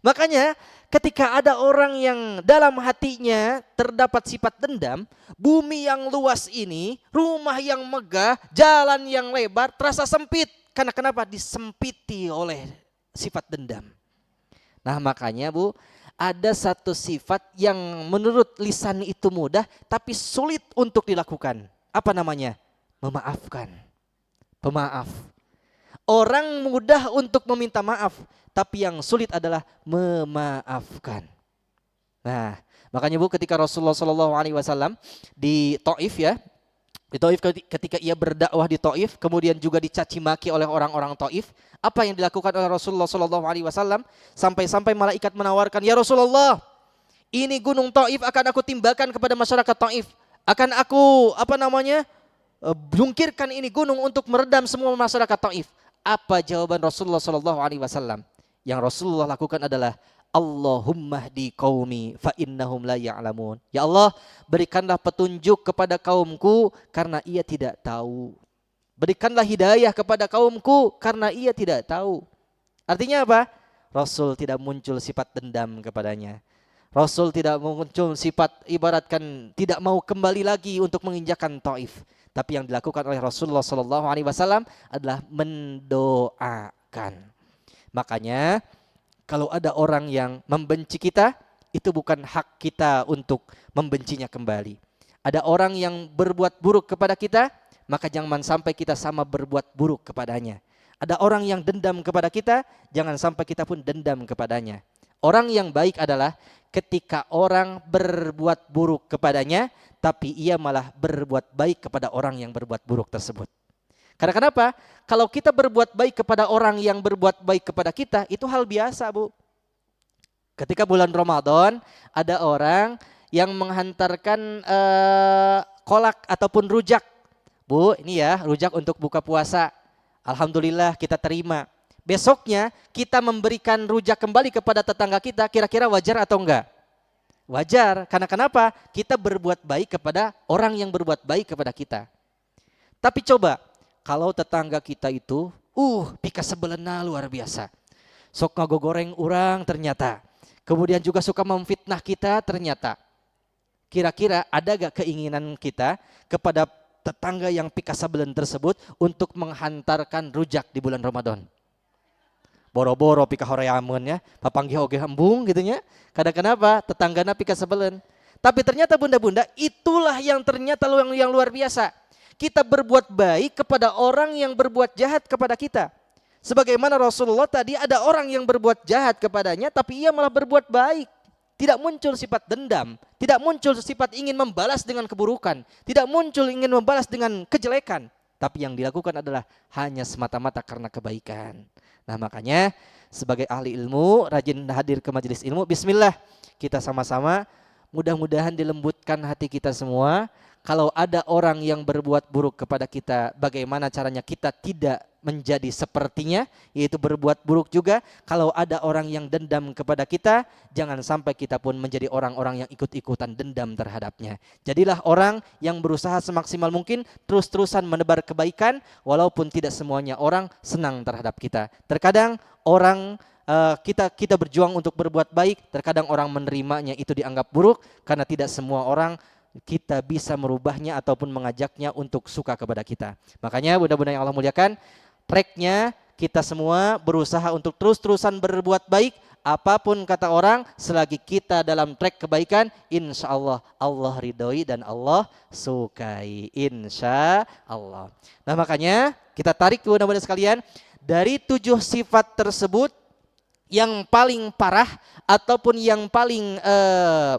Makanya ketika ada orang yang dalam hatinya terdapat sifat dendam, bumi yang luas ini, rumah yang megah, jalan yang lebar terasa sempit. Karena kenapa? Disempiti oleh sifat dendam. Nah makanya, Bu, ada satu sifat yang menurut lisan itu mudah tapi sulit untuk dilakukan. Apa namanya? Memaafkan. Pemaaf. Orang mudah untuk meminta maaf, tapi yang sulit adalah memaafkan. Nah, makanya, Bu, ketika Rasulullah SAW di Taif ya, di Taif ketika ia berdakwah di Taif, kemudian juga dicaci maki oleh orang-orang Taif, apa yang dilakukan oleh Rasulullah SAW? Sampai-sampai malaikat menawarkan, ya Rasulullah, ini gunung Taif akan aku timbakan kepada masyarakat Taif, akan aku jungkirkan ini gunung untuk meredam semua masyarakat Taif. Apa jawaban Rasulullah SAW? Yang Rasulullah lakukan adalah Allahumma hdi qaumi fa innahum la ya'lamun. Ya Allah, berikanlah petunjuk kepada kaumku karena ia tidak tahu. Berikanlah hidayah kepada kaumku karena ia tidak tahu. Artinya apa? Rasul tidak muncul sifat dendam kepadanya. Rasul tidak muncul sifat ibaratkan tidak mau kembali lagi untuk menginjakan Taif. Tapi yang dilakukan oleh Rasulullah SAW adalah mendoakan. Makanya kalau ada orang yang membenci kita, itu bukan hak kita untuk membencinya kembali. Ada orang yang berbuat buruk kepada kita, maka jangan sampai kita sama berbuat buruk kepadanya. Ada orang yang dendam kepada kita, jangan sampai kita pun dendam kepadanya. Orang yang baik adalah ketika orang berbuat buruk kepadanya, tapi ia malah berbuat baik kepada orang yang berbuat buruk tersebut. Karena kenapa? Kalau kita berbuat baik kepada orang yang berbuat baik kepada kita, itu hal biasa, Bu. Ketika bulan Ramadan, ada orang yang menghantarkan kolak ataupun rujak. Bu, ini ya rujak untuk buka puasa. Alhamdulillah kita terima. Besoknya kita memberikan rujak kembali kepada tetangga kita, kira-kira wajar atau enggak? Wajar, karena kenapa? Kita berbuat baik kepada orang yang berbuat baik kepada kita. Tapi coba, kalau tetangga kita itu, pika sebelena luar biasa. Sok ngagogoreng orang ternyata. Kemudian juga suka memfitnah kita ternyata. Kira-kira ada gak keinginan kita kepada tetangga yang pika sebelen tersebut untuk menghantarkan rujak di bulan Ramadan? Boro-boro pika horeamun ya, papanggih oge embung gitu nya. Kadang kenapa? Tetanggana pika sebelen. Tapi ternyata bunda-bunda, itulah yang ternyata yang luar biasa. Kita berbuat baik kepada orang yang berbuat jahat kepada kita. Sebagaimana Rasulullah tadi ada orang yang berbuat jahat kepadanya, tapi ia malah berbuat baik. Tidak muncul sifat dendam, tidak muncul sifat ingin membalas dengan keburukan, tidak muncul ingin membalas dengan kejelekan. Tapi yang dilakukan adalah hanya semata-mata karena kebaikan. Nah makanya sebagai ahli ilmu, rajin hadir ke majelis ilmu, bismillah kita sama-sama mudah-mudahan dilembutkan hati kita semua. Kalau ada orang yang berbuat buruk kepada kita, bagaimana caranya kita tidak menjadi sepertinya, yaitu berbuat buruk juga. Kalau ada orang yang dendam kepada kita, jangan sampai kita pun menjadi orang-orang yang ikut-ikutan dendam terhadapnya. Jadilah orang yang berusaha semaksimal mungkin terus-terusan menebar kebaikan, walaupun tidak semuanya orang senang terhadap kita. Terkadang orang kita berjuang untuk berbuat baik, terkadang orang menerimanya itu dianggap buruk karena tidak semua orang kita bisa merubahnya ataupun mengajaknya untuk suka kepada kita. Makanya bunda-bunda yang Allah muliakan, tracknya kita semua berusaha untuk terus-terusan berbuat baik. Apapun kata orang, selagi kita dalam track kebaikan, insya Allah Allah ridhoi dan Allah sukai, insya Allah. Nah makanya kita tarik bunda-bunda sekalian, dari 7 sifat tersebut, yang paling parah ataupun yang paling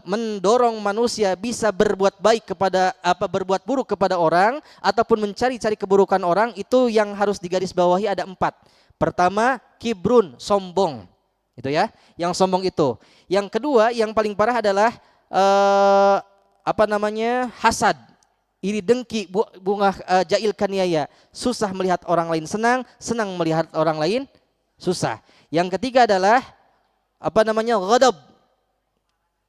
mendorong manusia bisa berbuat baik kepada berbuat buruk kepada orang ataupun mencari-cari keburukan orang, itu yang harus digarisbawahi ada 4. Pertama, kibrun, sombong. Itu ya, yang sombong itu. Yang kedua, yang paling parah adalah hasad. Iri dengki, bunga jail kaniaya, susah melihat orang lain senang, senang melihat orang lain susah. Yang ketiga adalah ghadab,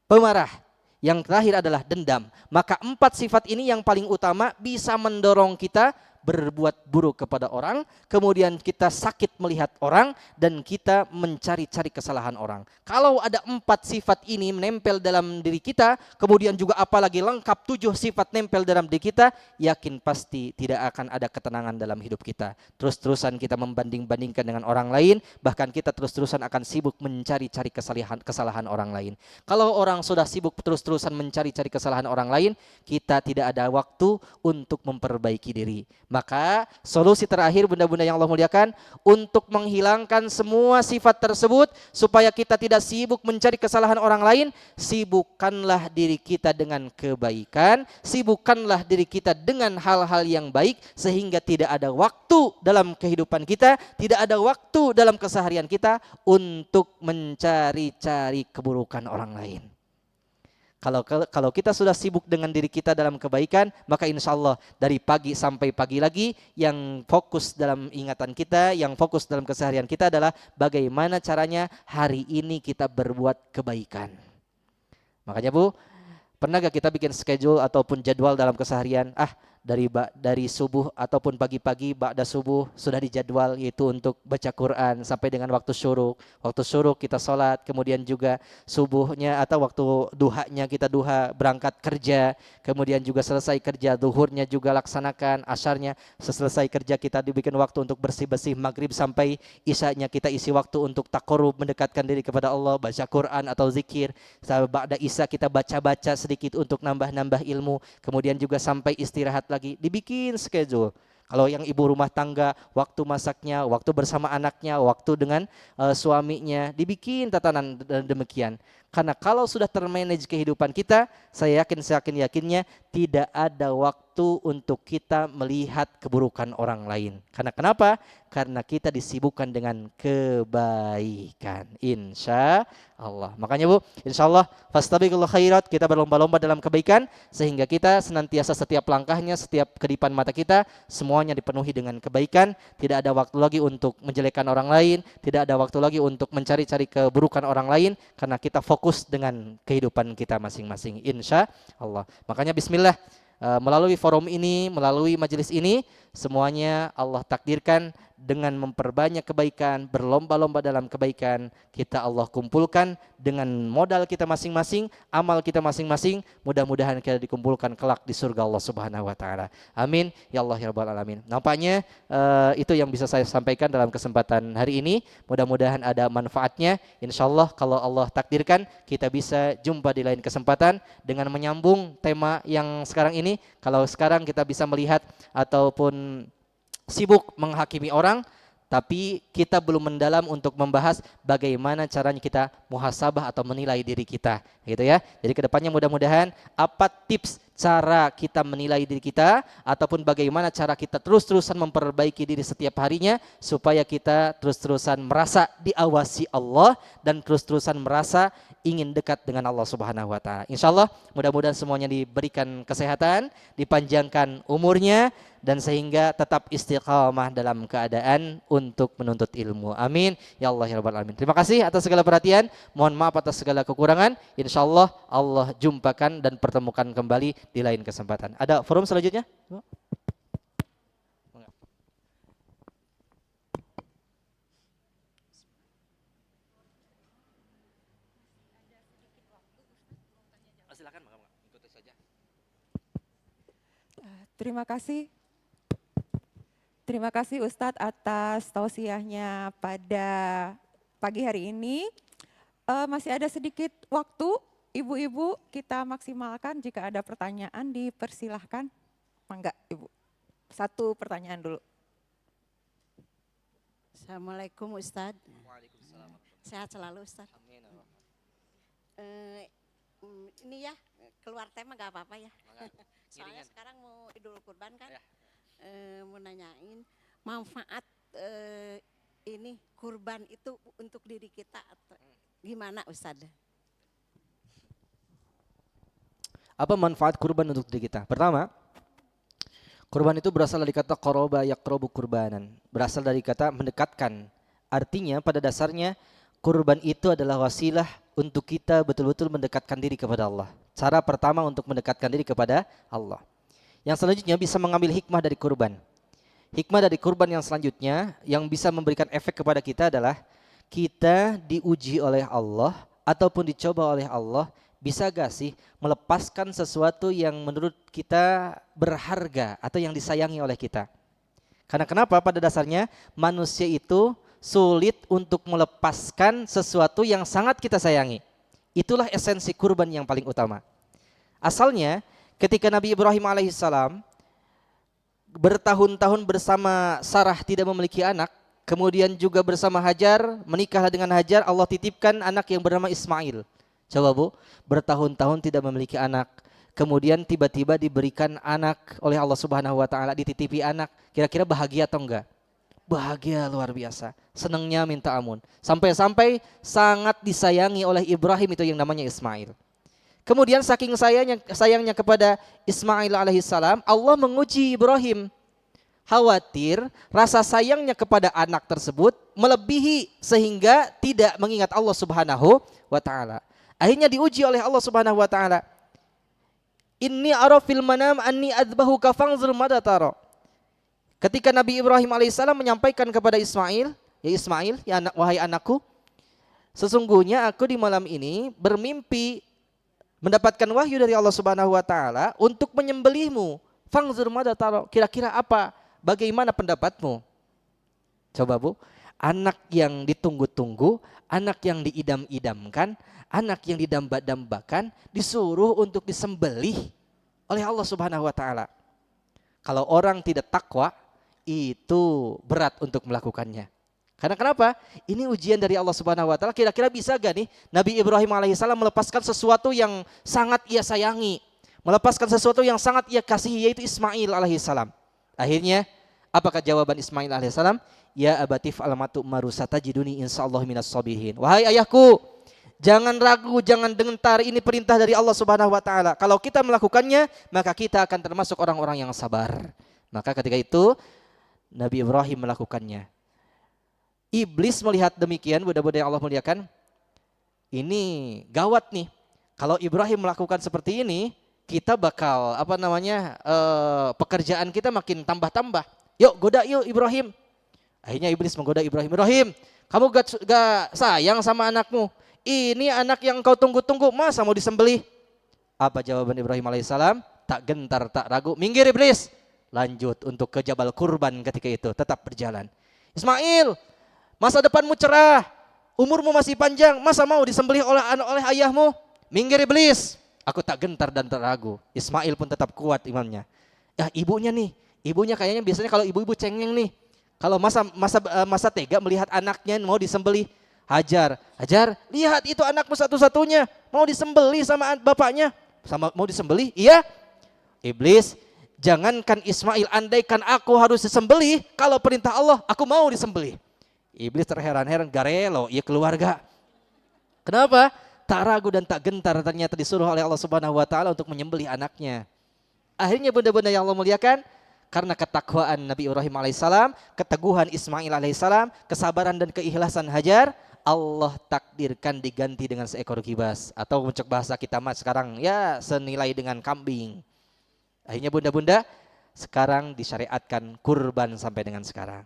pemarah. Yang terakhir adalah dendam. Maka 4 sifat ini yang paling utama bisa mendorong kita berbuat buruk kepada orang, kemudian kita sakit melihat orang, dan kita mencari-cari kesalahan orang. Kalau ada 4 sifat ini menempel dalam diri kita, kemudian juga apalagi lengkap 7 sifat nempel dalam diri kita, yakin pasti tidak akan ada ketenangan dalam hidup kita. Terus-terusan kita membanding-bandingkan dengan orang lain, bahkan kita terus-terusan akan sibuk mencari-cari kesalahan orang lain. Kalau orang sudah sibuk terus-terusan mencari-cari kesalahan orang lain, kita tidak ada waktu untuk memperbaiki diri. Maka solusi terakhir bunda-bunda yang Allah muliakan, untuk menghilangkan semua sifat tersebut supaya kita tidak sibuk mencari kesalahan orang lain, sibukkanlah diri kita dengan kebaikan, sibukkanlah diri kita dengan hal-hal yang baik, sehingga tidak ada waktu dalam kehidupan kita, tidak ada waktu dalam keseharian kita untuk mencari-cari keburukan orang lain. Kalau kita sudah sibuk dengan diri kita dalam kebaikan, maka insya Allah dari pagi sampai pagi lagi, yang fokus dalam ingatan kita, yang fokus dalam keseharian kita adalah bagaimana caranya hari ini kita berbuat kebaikan. Makanya Bu, pernah gak kita bikin schedule ataupun jadwal dalam keseharian? Dari subuh ataupun pagi-pagi ba'da subuh sudah dijadwal, yaitu untuk baca Quran sampai dengan waktu syuruk. Waktu syuruk kita sholat, kemudian juga subuhnya atau waktu duhanya kita duha berangkat kerja, kemudian juga selesai kerja, duhurnya juga laksanakan, asyarnya selesai kerja kita dibikin waktu untuk bersih-bersih, maghrib sampai isyanya kita isi waktu untuk taqarrub, mendekatkan diri kepada Allah, baca Quran atau zikir. Ba'da isya kita baca-baca sedikit untuk nambah-nambah ilmu, kemudian juga sampai istirahat lagi, dibikin schedule. Kalau yang ibu rumah tangga, waktu masaknya, waktu bersama anaknya, waktu dengan suaminya, dibikin tatanan demikian. Karena kalau sudah termanage kehidupan kita, saya yakinnya tidak ada waktu untuk kita melihat keburukan orang lain. Karena kenapa? Karena kita disibukkan dengan kebaikan, insya Allah. Makanya Bu, insya Allah fastabiqul khairat, kita berlomba-lomba dalam kebaikan, sehingga kita senantiasa setiap langkahnya, setiap kedipan mata kita, semuanya dipenuhi dengan kebaikan. Tidak ada waktu lagi untuk menjelekkan orang lain, tidak ada waktu lagi untuk mencari-cari keburukan orang lain, karena kita fokus dengan kehidupan kita masing-masing, insya Allah. Makanya bismillah, melalui forum ini, melalui majelis ini, semuanya Allah takdirkan dengan memperbanyak kebaikan, berlomba-lomba dalam kebaikan, kita Allah kumpulkan dengan modal kita masing-masing, amal kita masing-masing, mudah-mudahan kita dikumpulkan kelak di surga Allah Subhanahu wa taala. Amin ya Allah ya rabbal alamin. Nampaknya itu yang bisa saya sampaikan dalam kesempatan hari ini. Mudah-mudahan ada manfaatnya. Insyaallah kalau Allah takdirkan kita bisa jumpa di lain kesempatan dengan menyambung tema yang sekarang ini. Kalau sekarang kita bisa melihat ataupun sibuk menghakimi orang, tapi kita belum mendalam untuk membahas bagaimana caranya kita muhasabah atau menilai diri kita, gitu ya. Jadi kedepannya mudah-mudahan apa tips cara kita menilai diri kita, ataupun bagaimana cara kita terus-terusan memperbaiki diri setiap harinya, supaya kita terus-terusan merasa diawasi Allah dan terus-terusan merasa ingin dekat dengan Allah Subhanahu wa taala. Insyaallah mudah-mudahan semuanya diberikan kesehatan, dipanjangkan umurnya, dan sehingga tetap istiqamah dalam keadaan untuk menuntut ilmu. Amin ya Allah ya rabbal alamin. Terima kasih atas segala perhatian. Mohon maaf atas segala kekurangan. Insyaallah Allah jumpakan dan pertemukan kembali di lain kesempatan. Ada forum selanjutnya? Terima kasih. Terima kasih Ustadz atas tausiahnya pada pagi hari ini. Masih ada sedikit waktu, ibu-ibu kita maksimalkan jika ada pertanyaan dipersilahkan. Mangga Ibu, satu pertanyaan dulu. Assalamualaikum Ustadz. Waalaikumsalam. Sehat selalu Ustadz. Amin. Ini ya keluar tema gak apa-apa ya. Soalnya Ngiringan. sekarang mau Idul Kurban kan. Ya. Mau nanyain manfaat ini kurban itu untuk diri kita atau gimana Ustadz? Apa manfaat kurban untuk diri kita? Pertama, kurban itu berasal dari kata qoroba yaqrobu kurbanan. Berasal dari kata mendekatkan. Artinya pada dasarnya kurban itu adalah wasilah untuk kita betul-betul mendekatkan diri kepada Allah. Cara pertama untuk mendekatkan diri kepada Allah. Yang selanjutnya bisa mengambil hikmah dari kurban. Hikmah dari kurban yang selanjutnya yang bisa memberikan efek kepada kita adalah kita diuji oleh Allah ataupun dicoba oleh Allah, bisa gak sih melepaskan sesuatu yang menurut kita berharga atau yang disayangi oleh kita. Karena kenapa? Pada dasarnya manusia itu sulit untuk melepaskan sesuatu yang sangat kita sayangi. Itulah esensi kurban yang paling utama. Asalnya ketika Nabi Ibrahim alaihissalam bertahun-tahun bersama Sarah tidak memiliki anak, kemudian juga bersama Hajar, menikahlah dengan Hajar, Allah titipkan anak yang bernama Ismail. Coba Bu, bertahun-tahun tidak memiliki anak, kemudian tiba-tiba diberikan anak oleh Allah Subhanahu wa taala, dititipi anak. Kira-kira bahagia atau enggak? Bahagia luar biasa, senangnya minta ampun. Sampai-sampai sangat disayangi oleh Ibrahim itu yang namanya Ismail. Kemudian saking sayangnya kepada Ismail alaihissalam, Allah menguji Ibrahim. Khawatir rasa sayangnya kepada anak tersebut melebihi sehingga tidak mengingat Allah Subhanahu wa taala. Akhirnya diuji oleh Allah Subhanahu wa taala. Inni ara fil manam anni adzbahuka fanzur madza tara. Ketika Nabi Ibrahim alaihissalam menyampaikan kepada Ismail, ya anak, wahai anakku, sesungguhnya aku di malam ini bermimpi mendapatkan wahyu dari Allah Subhanahu wa taala untuk menyembelihmu. Fanzur madza tara. Kira-kira apa? Bagaimana pendapatmu? Coba Bu, anak yang ditunggu-tunggu, anak yang diidam-idamkan, anak yang didamba-dambakan, disuruh untuk disembelih oleh Allah Subhanahu wa taala. Kalau orang tidak takwa, itu berat untuk melakukannya. Karena kenapa? Ini ujian dari Allah Subhanahu wa taala. Kira-kira bisa gak nih Nabi Ibrahim alaihissalam melepaskan sesuatu yang sangat ia sayangi, melepaskan sesuatu yang sangat ia kasihi, yaitu Ismail alaihissalam. Akhirnya apakah jawaban Ismail alaihissalam? Ya abatif alamatu marusata jiduni insyaallah minas sabihin. Wahai ayahku, jangan ragu, jangan gentar, ini perintah dari Allah Subhanahu wa taala. Kalau kita melakukannya, maka kita akan termasuk orang-orang yang sabar. Maka ketika itu Nabi Ibrahim melakukannya. Iblis melihat demikian, mudah-mudahan yang Allah muliakan, ini gawat nih. Kalau Ibrahim melakukan seperti ini, kita bakal pekerjaan kita makin tambah-tambah. Yuk goda yuk Ibrahim. Akhirnya iblis menggoda Ibrahim. Ibrahim, kamu gak sayang sama anakmu? Ini anak yang kau tunggu-tunggu, masa mau disembelih? Apa jawaban Ibrahim alaihissalam? Tak gentar, tak ragu. Minggir iblis. Lanjut untuk ke Jabal Kurban ketika itu. Tetap berjalan. Ismail, masa depanmu cerah. Umurmu masih panjang. Masa mau disembelih oleh ayahmu? Minggir iblis. Aku tak gentar dan tak ragu. Ismail pun tetap kuat imannya. Ya ibunya nih. Ibunya kayaknya biasanya kalau ibu-ibu cengeng nih. Kalau masa tega melihat anaknya mau disembelih. Hajar, lihat itu anakmu satu-satunya mau disembelih sama bapaknya, mau disembelih, iya. Iblis, jangankan Ismail, andaikan aku harus disembelih, kalau perintah Allah, aku mau disembelih. Iblis terheran-heran, garelo, iya keluarga. Kenapa? Tak ragu dan tak gentar ternyata disuruh oleh Allah Subhanahu wa taala untuk menyembelih anaknya. Akhirnya bunda-bunda yang Allah muliakan, karena ketakwaan Nabi Ibrahim alaihissalam, keteguhan Ismail alaihissalam, kesabaran dan keikhlasan Hajar, Allah takdirkan diganti dengan seekor kibas, atau untuk bahasa kita sekarang ya senilai dengan kambing. Akhirnya bunda-bunda sekarang disyariatkan kurban sampai dengan sekarang.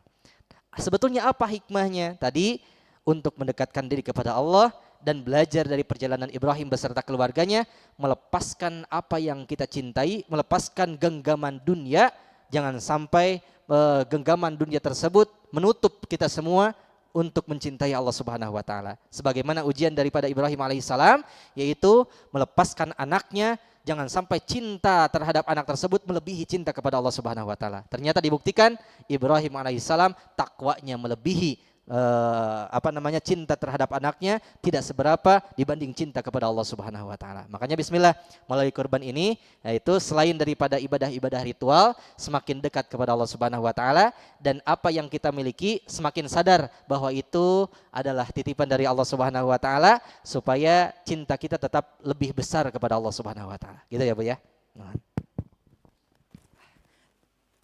Sebetulnya apa hikmahnya? Tadi untuk mendekatkan diri kepada Allah dan belajar dari perjalanan Ibrahim beserta keluarganya, melepaskan apa yang kita cintai, melepaskan genggaman dunia. Jangan sampai genggaman dunia tersebut menutup kita semua untuk mencintai Allah Subhanahu wa taala. Sebagaimana ujian daripada Ibrahim alaihissalam, yaitu melepaskan anaknya. Jangan sampai cinta terhadap anak tersebut melebihi cinta kepada Allah Subhanahu wa taala. Ternyata dibuktikan Ibrahim alaihissalam takwanya melebihi cinta terhadap anaknya, tidak seberapa dibanding cinta kepada Allah Subhanahu wa taala. Makanya bismillah, melalui kurban ini yaitu selain daripada ibadah-ibadah ritual, semakin dekat kepada Allah Subhanahu wa taala, dan apa yang kita miliki semakin sadar bahwa itu adalah titipan dari Allah Subhanahu wa taala, supaya cinta kita tetap lebih besar kepada Allah Subhanahu wa taala. Gitu ya, Bu ya. Nah.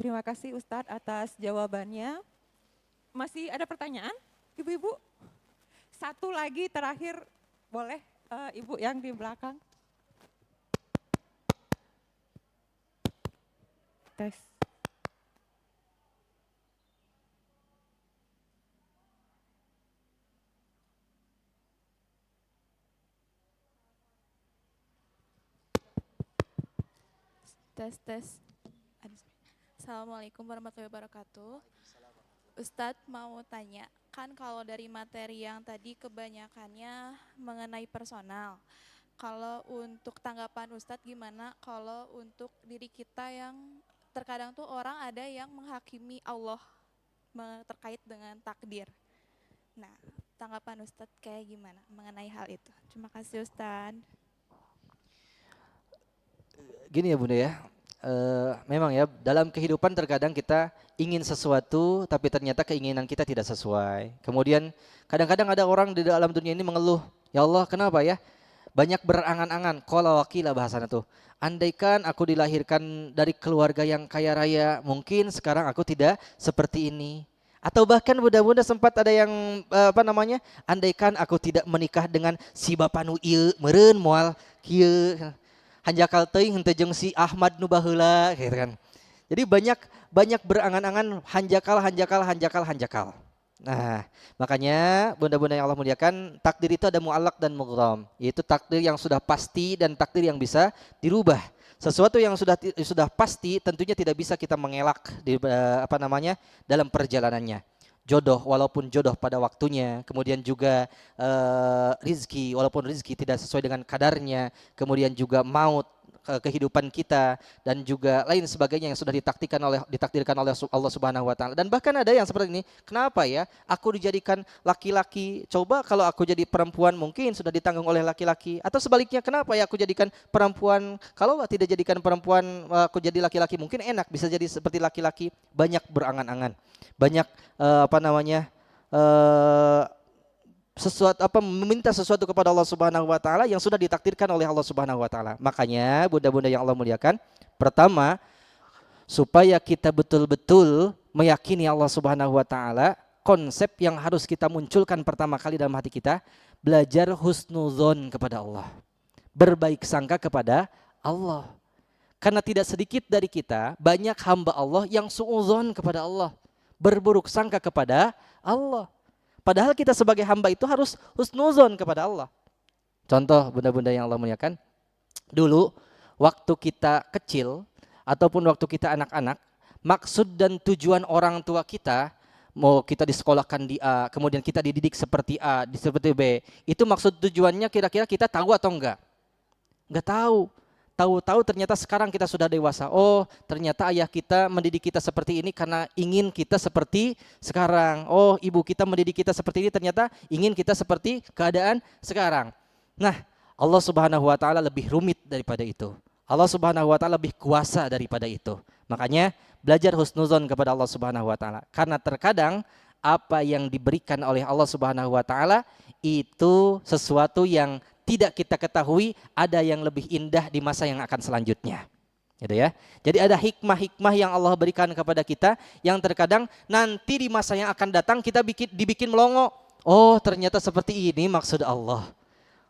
Terima kasih Ustadz atas jawabannya. Masih ada pertanyaan, Ibu-ibu? Satu lagi terakhir, boleh Ibu yang di belakang. Tes. Tes. Assalamualaikum warahmatullahi wabarakatuh. Ustadz mau tanya, kan kalau dari materi yang tadi kebanyakannya mengenai personal. Kalau untuk tanggapan Ustadz gimana kalau untuk diri kita yang terkadang tuh orang ada yang menghakimi Allah terkait dengan takdir. Nah, tanggapan Ustadz kayak gimana mengenai hal itu? Terima kasih Ustadz. Gini ya Bunda ya, memang ya dalam kehidupan terkadang kita ingin sesuatu tapi ternyata keinginan kita tidak sesuai. Kemudian kadang-kadang ada orang di dalam dunia ini mengeluh, ya Allah kenapa ya banyak berangan-angan, qala wakila bahasanya tuh. Andaikan aku dilahirkan dari keluarga yang kaya raya, mungkin sekarang aku tidak seperti ini. Atau bahkan bunda-bunda sempat ada yang andaikan aku tidak menikah dengan si bapa nu ieu meureun moal kieu. Hanjakal teuing henteu jeung si Ahmad nu baheula gitu kan. Jadi banyak berangan-angan hanjakal. Nah, makanya bunda-bunda yang Allah muliakan, takdir itu ada mu'allaq dan mughram, yaitu takdir yang sudah pasti dan takdir yang bisa dirubah. Sesuatu yang sudah pasti tentunya tidak bisa kita mengelak di dalam perjalanannya. Jodoh walaupun jodoh pada waktunya, kemudian juga rizki walaupun rizki tidak sesuai dengan kadarnya, kemudian juga maut, kehidupan kita, dan juga lain sebagainya yang sudah ditakdirkan oleh Allah Subhanahu wa taala. Dan bahkan ada yang seperti ini, kenapa ya aku dijadikan laki-laki, coba kalau aku jadi perempuan mungkin sudah ditanggung oleh laki-laki, atau sebaliknya kenapa ya aku jadikan perempuan, kalau tidak jadikan perempuan aku jadi laki-laki mungkin enak bisa jadi seperti laki-laki. Banyak berangan-angan, banyak meminta sesuatu kepada Allah Subhanahu wa taala yang sudah ditakdirkan oleh Allah Subhanahu wa taala. Makanya bunda-bunda yang Allah muliakan, pertama supaya kita betul-betul meyakini Allah Subhanahu wa taala, konsep yang harus kita munculkan pertama kali dalam hati kita, belajar husnuzon kepada Allah. Berbaik sangka kepada Allah. Karena tidak sedikit dari kita, banyak hamba Allah yang suudzon kepada Allah, berburuk sangka kepada Allah. Padahal kita sebagai hamba itu harus husnuzon kepada Allah. Contoh bunda-bunda yang Allah muliakan, dulu waktu kita kecil ataupun waktu kita anak-anak, maksud dan tujuan orang tua kita, mau kita disekolahkan di A, kemudian kita dididik seperti A, seperti B, itu maksud tujuannya kira-kira kita tahu atau enggak? Enggak tahu. Tahu-tahu ternyata sekarang kita sudah dewasa. Oh, ternyata ayah kita mendidik kita seperti ini karena ingin kita seperti sekarang. Oh, ibu kita mendidik kita seperti ini ternyata ingin kita seperti keadaan sekarang. Nah, Allah Subhanahu wa taala lebih rumit daripada itu. Allah Subhanahu wa taala lebih kuasa daripada itu. Makanya belajar husnuzon kepada Allah Subhanahu wa taala. Karena terkadang apa yang diberikan oleh Allah Subhanahu wa taala itu sesuatu yang tidak kita ketahui, ada yang lebih indah di masa yang akan selanjutnya. Gitu ya. Jadi ada hikmah-hikmah yang Allah berikan kepada kita yang terkadang nanti di masa yang akan datang kita dibikin melongo. Oh, ternyata seperti ini maksud Allah.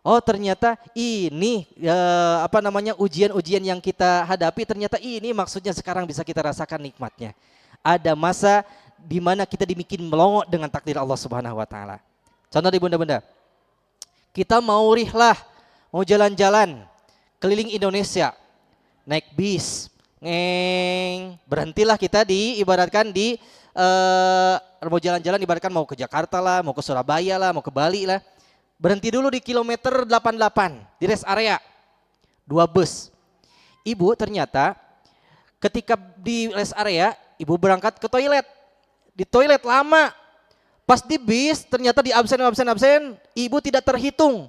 Oh, ternyata ini ujian-ujian yang kita hadapi, ternyata ini maksudnya sekarang bisa kita rasakan nikmatnya. Ada masa di mana kita dibikin melongo dengan takdir Allah Subhanahu wa taala. Contoh di bunda-bunda, Kita mau rihlah, mau jalan-jalan keliling Indonesia, naik bis, berhentilah kita ibaratkan mau jalan-jalan, ibaratkan mau ke Jakarta lah, mau ke Surabaya lah, mau ke Bali lah. Berhenti dulu di kilometer 88 di rest area. 2 bus. Ibu ternyata ketika di rest area, ibu berangkat ke toilet. Di toilet lama. Pas di bis ternyata di absen, ibu tidak terhitung.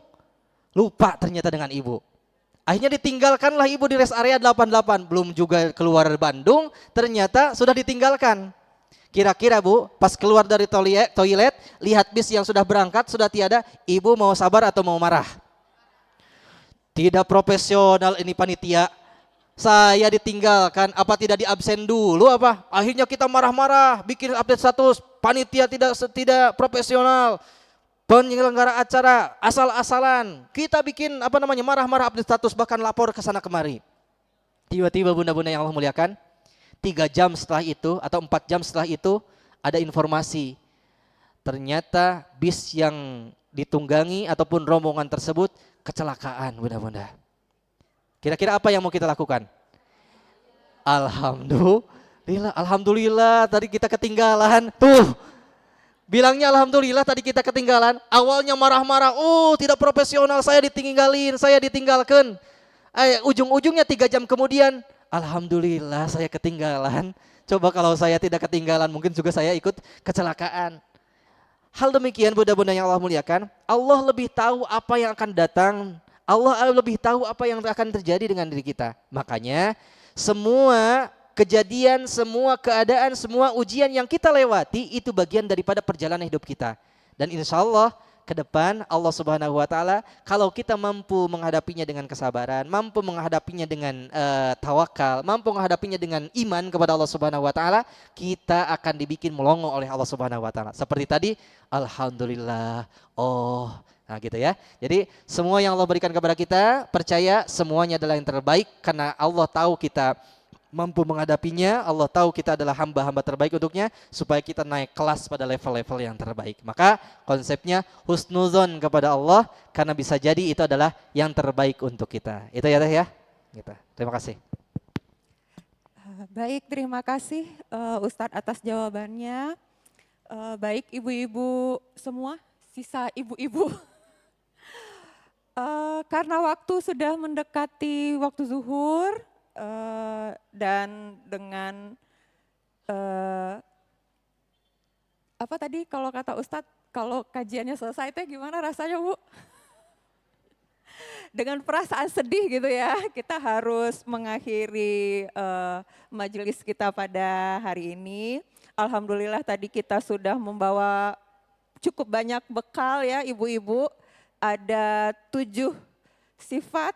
Lupa ternyata dengan ibu. Akhirnya ditinggalkanlah ibu di rest area 88. Belum juga keluar Bandung, ternyata sudah ditinggalkan. Kira-kira Bu, pas keluar dari toilet, lihat bis yang sudah berangkat, sudah tiada, ibu mau sabar atau mau marah? Tidak profesional ini panitia. Saya ditinggalkan, apa tidak diabsen dulu apa? Akhirnya kita marah-marah, bikin update status, panitia tidak profesional. Penyelenggara acara asal-asalan. Kita bikin marah-marah update status, bahkan lapor ke sana kemari. Tiba-tiba bunda-bunda yang Allah muliakan, 3 jam setelah itu atau 4 jam setelah itu ada informasi. Ternyata bis yang ditunggangi ataupun rombongan tersebut kecelakaan, bunda-bunda. Kira-kira apa yang mau kita lakukan? Alhamdulillah tadi kita ketinggalan. Tuh, bilangnya alhamdulillah tadi kita ketinggalan. Awalnya marah-marah, tidak profesional, saya ditinggalkan. Ujung-ujungnya 3 jam kemudian, alhamdulillah saya ketinggalan. Coba kalau saya tidak ketinggalan, mungkin juga saya ikut kecelakaan. Hal demikian bunda-bunda yang Allah muliakan, Allah lebih tahu apa yang akan datang. Allah lebih tahu apa yang akan terjadi dengan diri kita. Makanya semua kejadian, semua keadaan, semua ujian yang kita lewati itu bagian daripada perjalanan hidup kita. Dan insya Allah ke depan Allah Subhanahu wa taala, kalau kita mampu menghadapinya dengan kesabaran, mampu menghadapinya dengan tawakal, mampu menghadapinya dengan iman kepada Allah Subhanahu wa taala, kita akan dibikin melongo oleh Allah Subhanahu wa taala. Seperti tadi, alhamdulillah. Nah gitu ya. Jadi semua yang Allah berikan kepada kita, percaya semuanya adalah yang terbaik karena Allah tahu kita mampu menghadapinya, Allah tahu kita adalah hamba-hamba terbaik untuknya supaya kita naik kelas pada level-level yang terbaik. Maka konsepnya husnuzon kepada Allah karena bisa jadi itu adalah yang terbaik untuk kita. Itu ya Teh ya. Gitu. Terima kasih. Baik, terima kasih Ustadz atas jawabannya. Baik ibu-ibu semua, sisa ibu-ibu. Karena waktu sudah mendekati waktu zuhur, dan dengan apa tadi kalau kata Ustadz, kalau kajiannya selesai teh gimana rasanya Bu? Dengan perasaan sedih gitu ya, kita harus mengakhiri majelis kita pada hari ini. Alhamdulillah tadi kita sudah membawa cukup banyak bekal ya ibu-ibu. Ada 7 sifat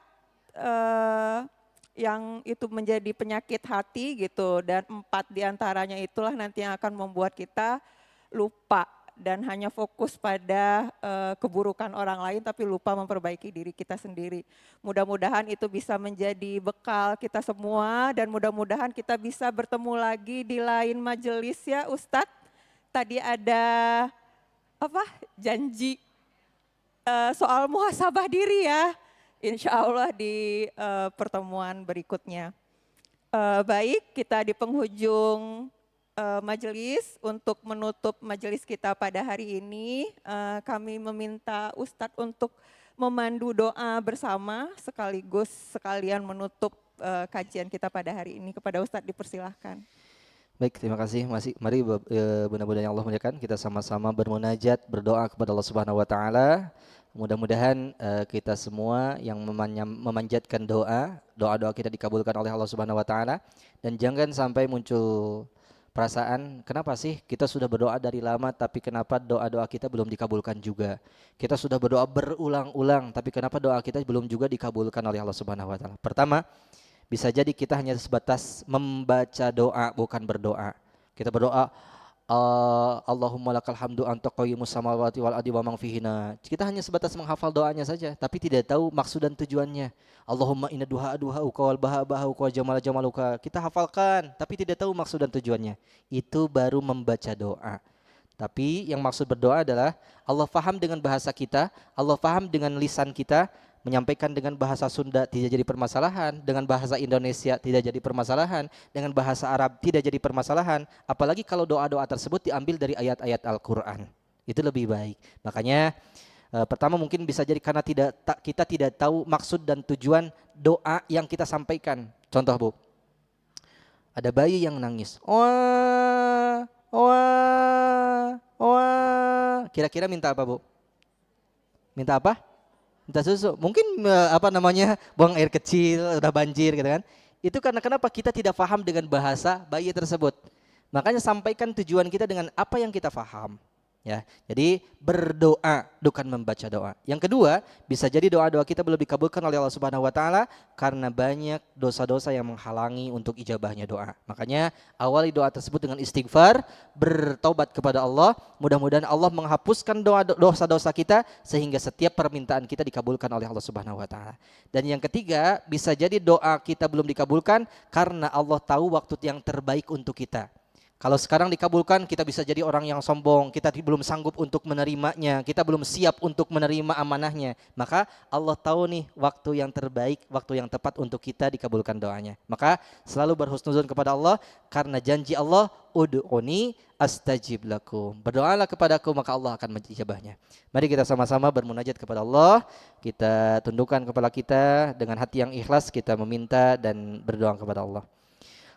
yang itu menjadi penyakit hati gitu, dan 4 diantaranya itulah nanti yang akan membuat kita lupa dan hanya fokus pada keburukan orang lain tapi lupa memperbaiki diri kita sendiri. Mudah-mudahan itu bisa menjadi bekal kita semua dan mudah-mudahan kita bisa bertemu lagi di lain majelis ya Ustadz. Tadi ada janji soal muhasabah diri ya. Insya Allah di pertemuan berikutnya. Baik, kita di penghujung majelis. Untuk menutup majelis kita pada hari ini, kami meminta Ustadz untuk memandu doa bersama sekaligus sekalian menutup kajian kita pada hari ini. Kepada Ustadz dipersilahkan. Baik, terima kasih. Mari bunda-bunda yang Allah muliakan, kita sama-sama bermunajat, berdoa kepada Allah Subhanahu wa taala. Mudah-mudahan kita semua yang memanjatkan doa-doa kita dikabulkan oleh Allah Subhanahu wa taala, dan jangan sampai muncul perasaan kenapa sih kita sudah berdoa dari lama tapi kenapa doa-doa kita belum dikabulkan juga. Kita sudah berdoa berulang-ulang tapi kenapa doa kita belum juga dikabulkan oleh Allah Subhanahu wa taala. Pertama, bisa jadi kita hanya sebatas membaca doa bukan berdoa. Kita berdoa Allahumma lakal hamdu anta qayyimus samawati wal ardi wa man fihina. Kita hanya sebatas menghafal doanya saja tapi tidak tahu maksud dan tujuannya. Allahumma inna duha'uka wal baha'uka wa jamaluka. Kita hafalkan tapi tidak tahu maksud dan tujuannya. Itu baru membaca doa. Tapi yang maksud berdoa adalah Allah faham dengan bahasa kita, Allah faham dengan lisan kita, menyampaikan dengan bahasa Sunda tidak jadi permasalahan, dengan bahasa Indonesia tidak jadi permasalahan, dengan bahasa Arab tidak jadi permasalahan, apalagi kalau doa-doa tersebut diambil dari ayat-ayat Al-Quran. Itu lebih baik. Makanya pertama mungkin bisa jadi karena kita tidak tahu maksud dan tujuan doa yang kita sampaikan. Contoh Bu, ada bayi yang nangis. Wah, wah, wah. Kira-kira minta apa Bu? Minta apa? Minta susu. Mungkin buang air kecil, udah banjir gitu kan. Itu karena kenapa kita tidak paham dengan bahasa bayi tersebut. Makanya sampaikan tujuan kita dengan apa yang kita paham. Ya, jadi berdoa bukan membaca doa. Yang kedua, bisa jadi doa-doa kita belum dikabulkan oleh Allah Subhanahu wa taala karena banyak dosa-dosa yang menghalangi untuk ijabahnya doa. Makanya awali doa tersebut dengan istighfar, bertaubat kepada Allah. Mudah-mudahan Allah menghapuskan dosa-dosa kita sehingga setiap permintaan kita dikabulkan oleh Allah Subhanahu wa taala. Dan yang ketiga, bisa jadi doa kita belum dikabulkan karena Allah tahu waktu yang terbaik untuk kita. Kalau sekarang dikabulkan, kita bisa jadi orang yang sombong, kita belum sanggup untuk menerimanya, kita belum siap untuk menerima amanahnya. Maka Allah tahu nih waktu yang terbaik, waktu yang tepat untuk kita dikabulkan doanya. Maka selalu berhusnuzon kepada Allah, karena janji Allah, ud'uni astajib lakum. Berdoalah kepadaku, maka Allah akan menjijabahnya. Mari kita sama-sama bermunajat kepada Allah, kita tundukkan kepala kita dengan hati yang ikhlas, kita meminta dan berdoa kepada Allah.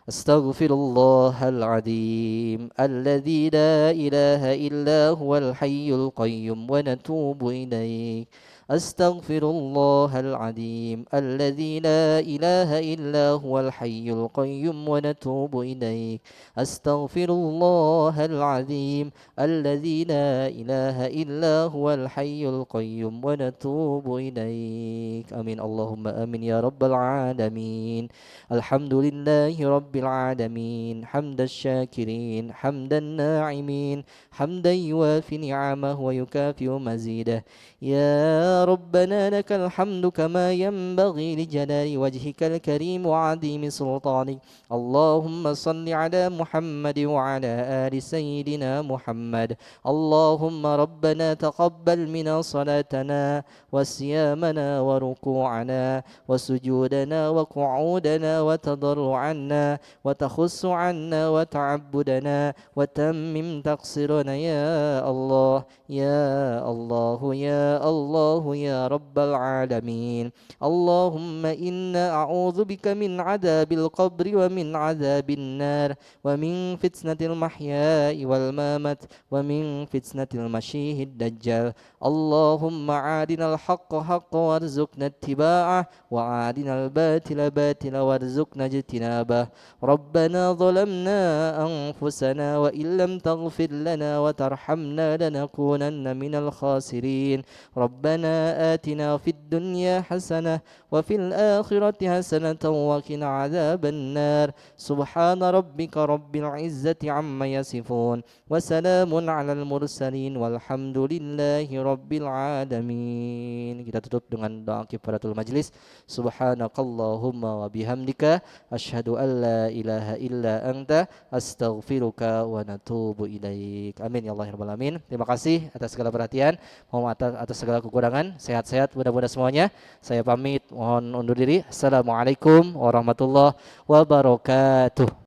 أستغفر الله العظيم الذي لا إله إلا هو الحي القيوم ونتوب إليه أستغفر الله العظيم الذي لا إله إلا هو الحي القيوم ونتوب إليه أستغفر الله العظيم الذي لا إله إلا هو الحي القيوم ونتوب إليك آمين اللهم آمين يا رب العالمين الحمد لله رب العالمين حمد الشاكرين حمد الناعمين حمدا يوافي نعمه ويكافئ مزيده يا ربنا لك الحمد كما ينبغي لجلال وجهك الكريم وعظيم سلطانك اللهم صل على محمد وعلى آل سيدنا محمد اللهم ربنا تقبل منا صلاتنا وصيامنا وركوعنا وسجودنا وقعودنا وتضرعنا وتخص عنا وتعبدنا وتمم تقصيرنا يا الله يا الله يا الله يا رب العالمين اللهم إنا أعوذ بك من عذاب القبر ومن عذاب النار ومن فتنة المحيا والممات ومن فتنة المشيه الدجال اللهم عارنا الحق حقا وارزقنا اتباعه وعارنا الباطل باطلا وارزقنا اجتنابه ربنا ظلمنا أنفسنا وإن لم تغفر لنا وترحمنا لنكونن من الخاسرين ربنا آتنا في الدنيا حسنة وفي الآخرة حسنة وقنا عذاب النار سبحان ربك رب العزة عما يصفون وسلام على المرسلين والحمد لله رب العالمين. Kita tutup dengan doa kifaratul majlis. Subhanakallahumma wa bihamdika asyhadu an la ilaha illa anta astaghfiruka wa natubu ilaik. Amin ya Allah ya rabbal alamin. Terima kasih atas segala perhatian. Mohon maaf atas segala kekurangan. Sehat-sehat mudah-mudahan semuanya. Saya pamit, mohon undur diri. Assalamualaikum warahmatullahi wabarakatuh.